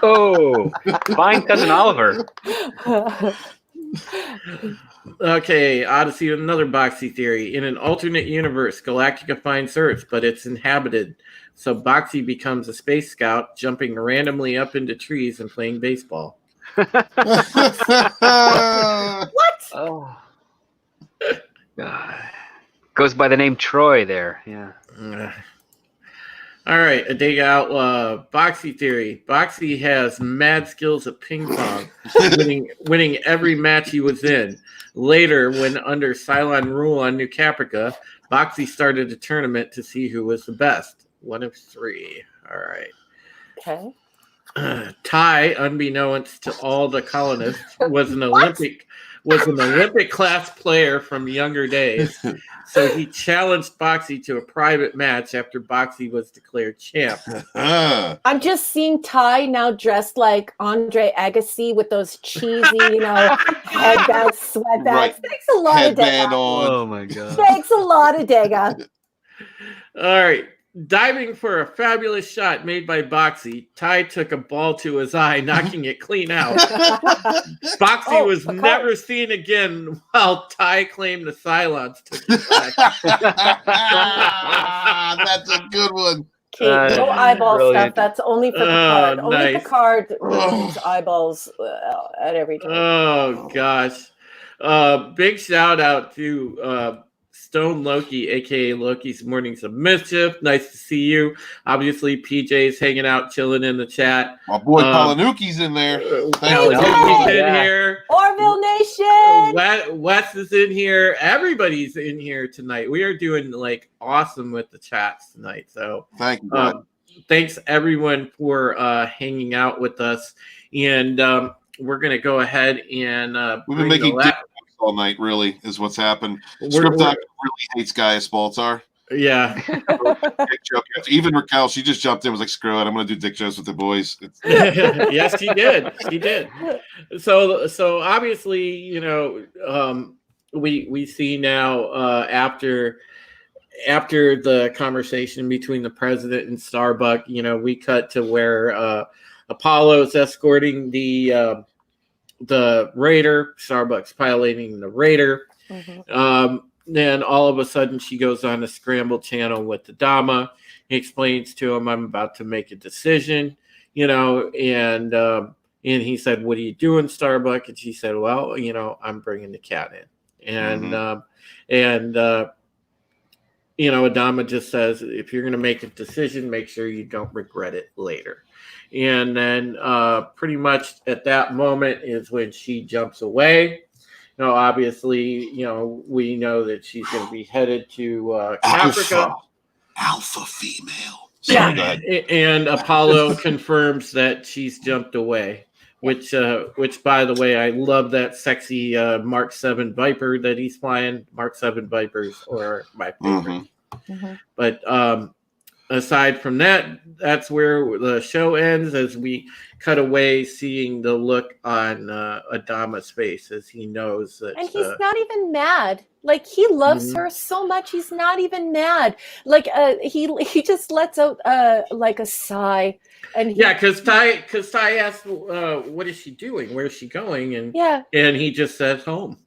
Oh, find Cousin Oliver. Okay, Odyssey, another Boxy Theory. In an alternate universe, Galactica finds Earth, but it's inhabited. So Boxy becomes a space scout, jumping randomly up into trees and playing baseball. What? Oh. Goes by the name Troy there. Yeah. All right, a dig outlaw. Boxy Theory. Boxy has mad skills at ping pong, winning every match he was in. Later, when under Cylon rule on New Caprica, Boxy started a tournament to see who was the best. 1 of 3. All right. Okay. Ty, unbeknownst to all the colonists, was an Olympic class player from younger days. So he challenged Boxy to a private match after Boxy was declared champ. I'm just seeing Ty now dressed like Andre Agassi with those cheesy, headbands, sweatbands. Right. Thanks a lot Headband of on. Oh my God. Thanks a lot of Dega. All right. Diving for a fabulous shot made by Boxy, Ty took a ball to his eye, knocking it clean out. Boxy was never seen again, while Ty claimed the Cylons took it back. That's a good one. Okay, no eyeball brilliant. stuff. That's only for Picard. Oh, Only nice. Picard needs eyeballs at every time. Oh, gosh. Big shout out to Stone Loki, aka Loki's Mornings of Mischief. Nice to see you. Obviously, PJ's hanging out, chilling in the chat. My boy Palanuki's in there. Thank you. Palanuki's in Yeah. here. Orville Nation! Wes is in here. Everybody's in here tonight. We are doing awesome with the chats tonight. So Thank you, bud. thanks everyone for hanging out with us. And we're gonna go ahead and We've been making dick jokes all night, really, is what's happened. Script Doctor really hates Gaius Baltar. Yeah. Dick joke. Even Raquel, she just jumped in, was like, screw it, I'm gonna do dick jokes with the boys. Yes, she did. She did. So obviously, we see now after the conversation between the president and Starbuck, we cut to where Apollo's escorting the Raider. Starbuck's piloting the Raider. Mm-hmm. Then all of a sudden she goes on a scramble channel with the Dama. He explains to him, I'm about to make a decision, and he said, what are you doing, Starbuck? And she said, well, I'm bringing the cat in. And Adama just says, if you're going to make a decision, make sure you don't regret it later. And then pretty much at that moment is when she jumps away. Obviously, we know that she's going to be headed to Africa. Alpha female. Yeah. Go ahead. And Apollo confirms that she's jumped away, which by the way, I love that sexy Mark 7 Viper that he's flying. Mark 7 Vipers are my favorite. Mm-hmm. But aside from that, that's where the show ends as we cut away seeing the look on Adama's face as he knows that. And he's not even mad. Like, he loves her so much, he's not even mad. Like, he just lets out like a sigh. And because Ty asked, "What is she doing? Where is she going?" And he just says, "Home."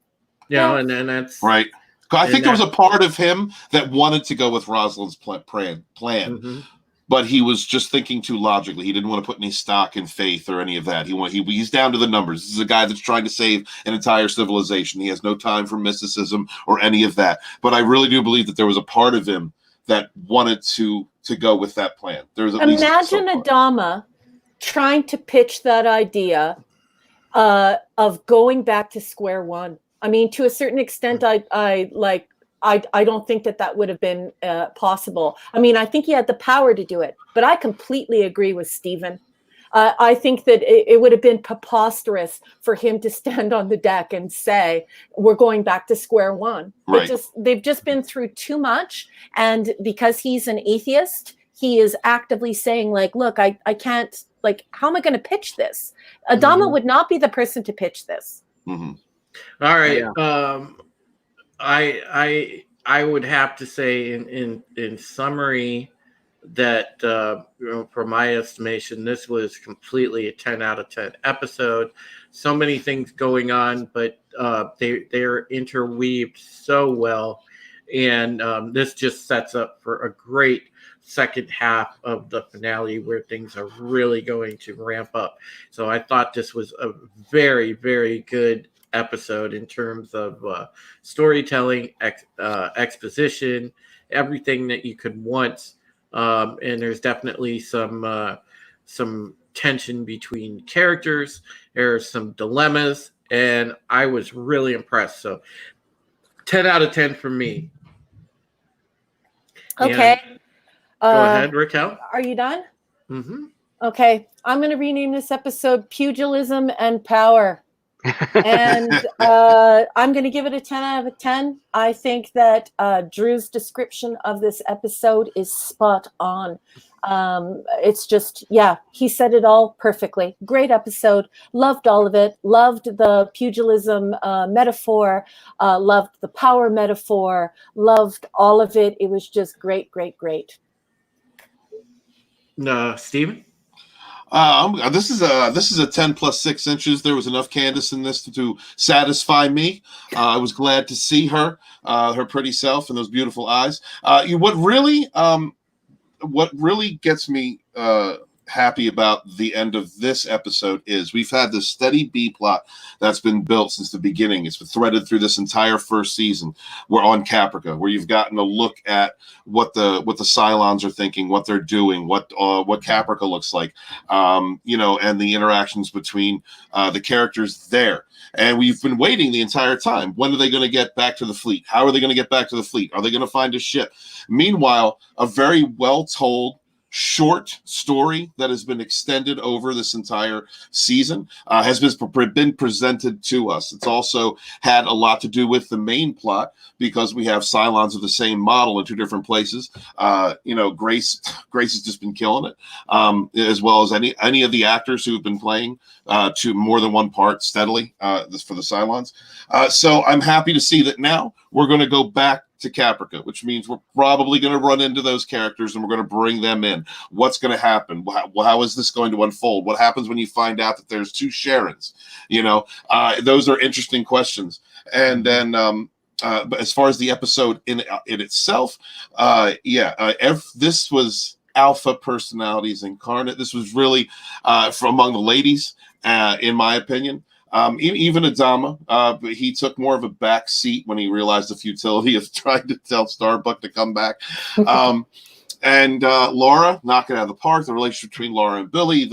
And then that's right. I think there was a part of him that wanted to go with Rosalind's plan, but he was just thinking too logically. He didn't want to put any stock in faith or any of that. He's down to the numbers. This is a guy that's trying to save an entire civilization. He has no time for mysticism or any of that. But I really do believe that there was a part of him that wanted to go with that plan. There's imagine Adama trying to pitch that idea of going back to square one. I mean, to a certain extent, I don't think that would have been possible. I mean, I think he had the power to do it, but I completely agree with Stephen. I think that it would have been preposterous for him to stand on the deck and say, we're going back to square one. Right. They've just been through too much. And because he's an atheist, he is actively saying, like, look, I can't, like, how am I going to pitch this? Adama would not be the person to pitch this. Mm-hmm. All right. Yeah. I would have to say in summary that from my estimation, this was completely a 10 out of 10 episode. So many things going on, but they're interweaved so well, and this just sets up for a great second half of the finale where things are really going to ramp up. So I thought this was a very, very good episode in terms of storytelling, exposition, everything that you could want. And there's definitely some tension between characters. There's some dilemmas, and I was really impressed. So 10 out of 10 for me. Okay. And go ahead, Raquel. Are you done? Mm-hmm. Okay. I'm going to rename this episode Pugilism and Power. And I'm going to give it a 10 out of 10. I think that Drew's description of this episode is spot on. It's just, yeah, he said it all perfectly. Great episode. Loved all of it. Loved the pugilism metaphor. Loved the power metaphor. Loved all of it. It was just great, great, great. Steven? This is a 10 plus 6 inches. There was enough Candace in this to satisfy me. I was glad to see her pretty self and those beautiful eyes. What really gets me happy about the end of this episode is we've had this steady B plot that's been built since the beginning. It's been threaded through this entire first season. We're on Caprica, where you've gotten a look at what the Cylons are thinking, what they're doing, what Caprica looks like, and the interactions between the characters there. And we've been waiting the entire time. When are they going to get back to the fleet? How are they going to get back to the fleet? Are they going to find a ship? Meanwhile, a very well told short story that has been extended over this entire season has been presented to us. It's also had a lot to do with the main plot because we have Cylons of the same model in two different places. Grace has just been killing it, as well as any of the actors who have been playing to more than one part steadily for the Cylons. So I'm happy to see that now we're going to go back to Caprica, which means we're probably going to run into those characters and we're going to bring them in. What's going to happen? How is this going to unfold? What happens when you find out that there's two Sharons? Those are interesting questions. And then, but as far as the episode in itself, this was alpha personalities incarnate. This was really from among the ladies, in my opinion. Even Adama, but he took more of a back seat when he realized the futility of trying to tell Starbuck to come back. And Laura, knock it out of the park. The relationship between Laura and Billy,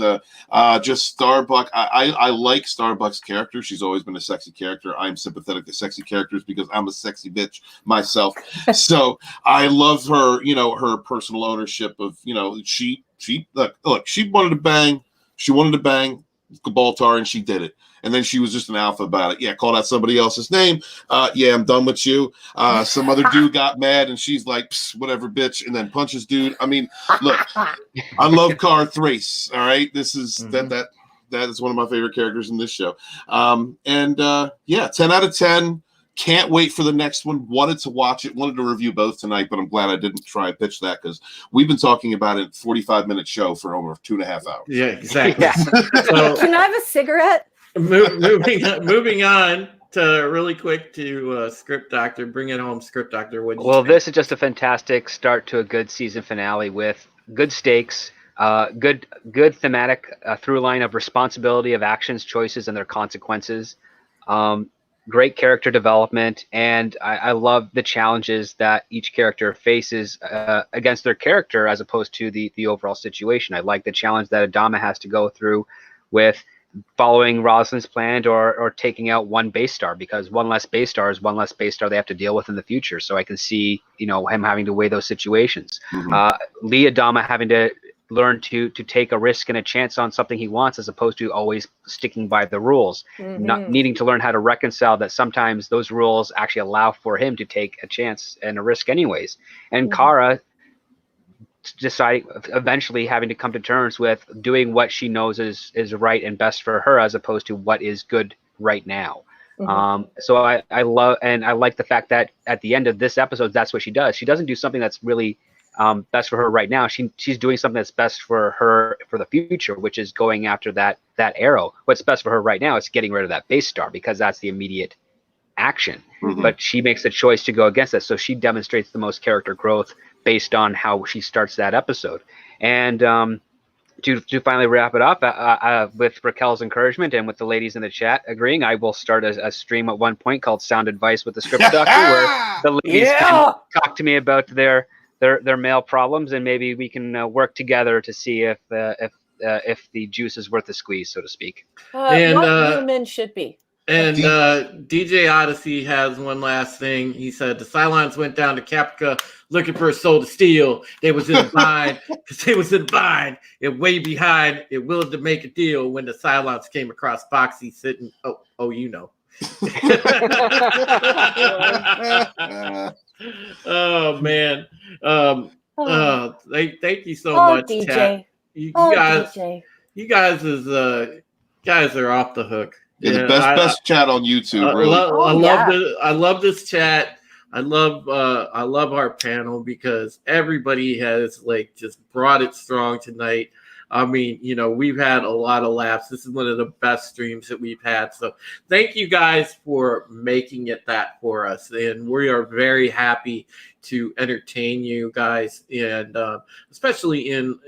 just Starbuck. I like Starbuck's character. She's always been a sexy character. I'm sympathetic to sexy characters because I'm a sexy bitch myself. So I love her. Her personal ownership of she look. She wanted to bang. She wanted to bang Gibraltar, and she did it. And then she was just an alpha about it. Yeah, called out somebody else's name. Yeah, I'm done with you. Some other dude got mad, and she's like, whatever, bitch, and then punches dude. I mean, look, I love Car Thrace. All right, this is that is one of my favorite characters in this show. 10 out of 10. Can't wait for the next one. Wanted to watch it. Wanted to review both tonight, but I'm glad I didn't try and pitch that because we've been talking about it 45-minute show for over 2.5 hours. Yeah, exactly. Yeah. So, Can I have a cigarette? moving on to really quick to Script Doctor. Bring it home, Script Doctor. Well, This is just a fantastic start to a good season finale with good stakes, good thematic through line of responsibility of actions, choices, and their consequences. Great character development, and I love the challenges that each character faces against their character as opposed to the overall situation. I like the challenge that Adama has to go through with following Rosalind's plan or taking out one base star, because one less base star is one less base star they have to deal with in the future. So I can see him having to weigh those situations. Lee Adama having to learn to take a risk and a chance on something he wants as opposed to always sticking by the rules, not needing to learn how to reconcile that sometimes those rules actually allow for him to take a chance and a risk anyways. And Kara deciding, eventually having to come to terms with doing what she knows is right and best for her as opposed to what is good right now. So I love, and I like the fact that at the end of this episode, that's what she does. She doesn't do something that's really best for her right now. She's doing something that's best for her for the future, which is going after that arrow. What's best for her right now is getting rid of that base star, because that's the immediate action. But she makes the choice to go against that. So she demonstrates the most character growth based on how she starts that episode. And to finally wrap it up, with Raquel's encouragement and with the ladies in the chat agreeing, I will start a stream at one point called Sound Advice with the Script Doctor, where the ladies can talk to me about their male problems, and maybe we can work together to see if the juice is worth the squeeze, so to speak. What you men should be. And DJ Odyssey has one last thing. He said the Cylons went down to Caprica looking for a soul to steal. They was in a bind because they was in a bind and way behind. It willing to make a deal when the Cylons came across Foxy sitting. Oh, you know. Oh man. Thank you so much, DJ. chat. You guys, DJ. you guys guys are off the hook. Yeah, the best chat on YouTube. Really, I love this chat. I love our panel because everybody has like just brought it strong tonight. I mean, we've had a lot of laughs. This is one of the best streams that we've had. So thank you guys for making it that for us, and we are very happy to entertain you guys, and especially in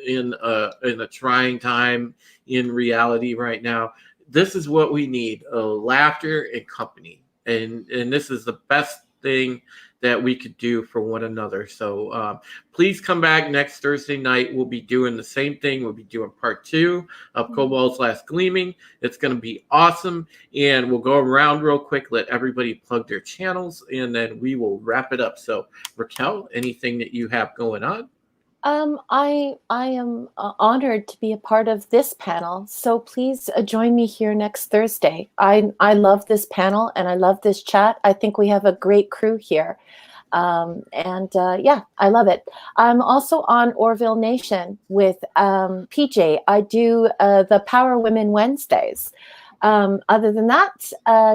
a trying time in reality right now. This is what we need: laughter and company, and this is the best thing that we could do for one another. So please come back next Thursday night. We'll be doing the same thing. We'll be doing part 2 of Kobol's Last Gleaming. It's going to be awesome, and we'll go around real quick, let everybody plug their channels, and then we will wrap it up. So Raquel, anything that you have going on? I am honored to be a part of this panel, so please join me here next Thursday. I love this panel and I love this chat. I think we have a great crew here, I love it. I'm also on Orville Nation with PJ. I do the Power Women Wednesdays. Other than that,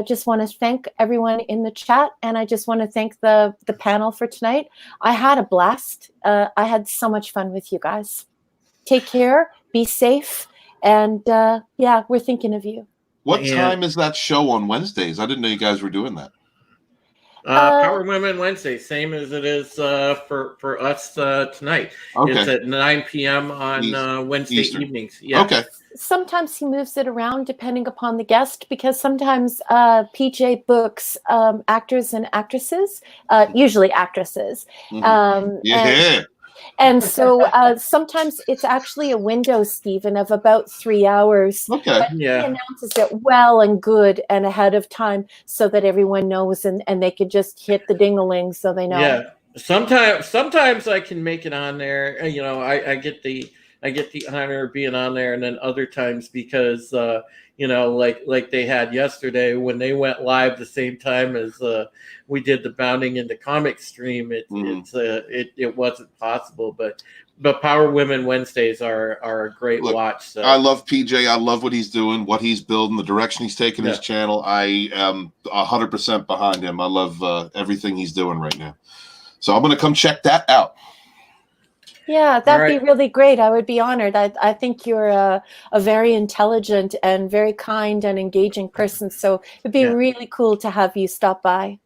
just want to thank everyone in the chat, and I just want to thank the panel for tonight. I had a blast. I had so much fun with you guys. Take care, be safe, and we're thinking of you. What time is that show on Wednesdays? I didn't know you guys were doing that. Power Women Wednesday, same as it is for us tonight. Okay. It's at 9 p.m. on Wednesday Eastern evenings. Yeah. Okay. Sometimes he moves it around depending upon the guest, because sometimes PJ books actors and actresses, usually actresses. And so sometimes it's actually a window, Stephen, of about 3 hours. Okay. He announces it well and good and ahead of time so that everyone knows, and they can just hit the ding-a-ling so they know. Yeah. Sometimes I can make it on there. I get the honor of being on there, and then other times because like they had yesterday when they went live the same time as we did the Bounding into Comics stream. It wasn't possible, but Power Women Wednesdays are a great watch. So. I love PJ. I love what he's doing, what he's building, the direction he's taking his channel. I am 100% behind him. I love everything he's doing right now. So I'm going to come check that out. Yeah, that'd be really great. I would be honored. I think you're a very intelligent and very kind and engaging person. So it'd be really cool to have you stop by.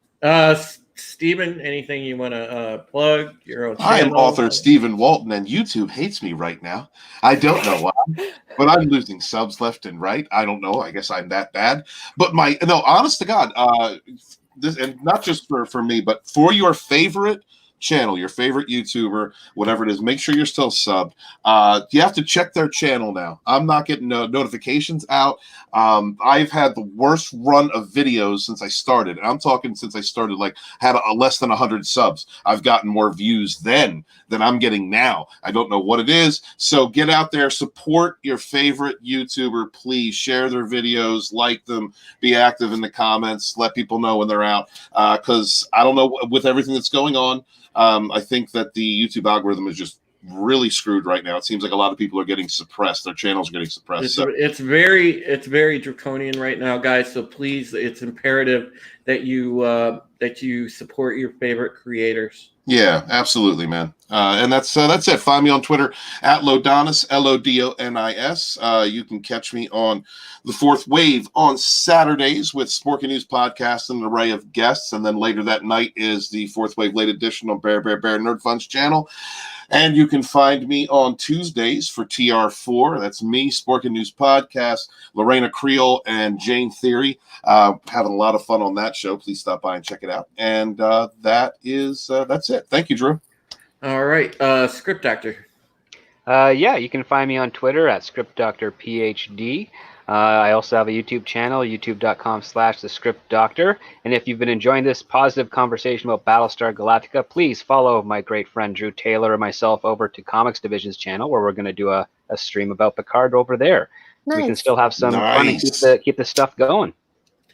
Stephen, anything you want to plug? Your own I am channel? author Stephen Walton, and YouTube hates me right now. I don't know why, but I'm losing subs left and right. I don't know. I guess I'm that bad. But honest to God, this, and not just for me, but for your favorite channel, your favorite YouTuber, whatever it is, make sure you're still subbed. You have to check their channel now. I'm not getting notifications out. I've had the worst run of videos since I started. And I'm talking since I started, like, had less than 100 subs. I've gotten more views then than I'm getting now. I don't know what it is. So get out there, support your favorite YouTuber. Please share their videos, like them, be active in the comments, let people know when they're out. Because I don't know, with everything that's going on, I think that the YouTube algorithm is just really screwed right now. It seems like a lot of people are getting suppressed. Their channels are getting suppressed. It's very draconian right now, guys. So please, it's imperative that you support your favorite creators. Yeah, absolutely, man. And that's it. Find me on Twitter at Lodonis, Lodonis. You can catch me on the Fourth Wave on Saturdays with Sporky News Podcast and an array of guests. And then later that night is the Fourth Wave Late Edition on Bear Nerd Fun's channel. And you can find me on Tuesdays for TR4. That's me, Sporky News Podcast, Lorena Creole, and Jane Theory. Having a lot of fun on that show. Please stop by and check it out. And that's it. Thank you, Drew. All right, Script Doctor. Yeah, you can find me on Twitter at ScriptDoctorPhD. I also have a YouTube channel, youtube.com/thescriptdoctor. And if you've been enjoying this positive conversation about Battlestar Galactica, please follow my great friend Drew Taylor and myself over to Comics Division's channel, where we're going to do a stream about Picard over there. Nice. So we can still have some fun and keep the stuff going.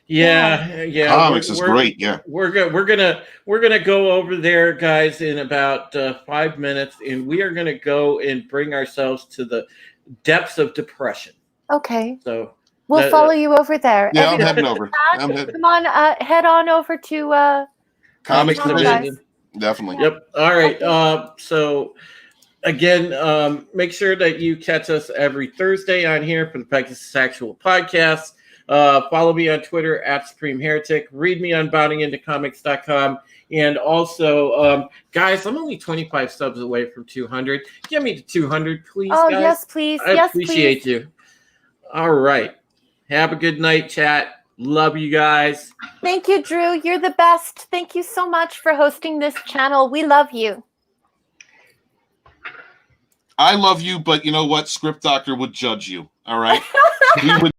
Yeah. Comics is great. Yeah, we're gonna go over there, guys, in about 5 minutes, and we are gonna go and bring ourselves to the depths of depression. Okay. So we'll follow you over there. Yeah, I'm heading over. Come on, head on over to Comics Division. Division. Definitely. Yep. All right. So again, make sure that you catch us every Thursday on here for the Pegasus Actual Podcast. Follow me on Twitter at Supreme Heretic. Read me on boundingintocomics.com. And also, guys, I'm only 25 subs away from 200. Get me to 200, please, Oh, guys. yes, please. I Yes, appreciate please. you. All right. Have a good night, chat. Love you guys. Thank you, Drew. You're the best. Thank you so much for hosting this channel. We love you. I love you, but you know what? Script Doctor would judge you. All right. He would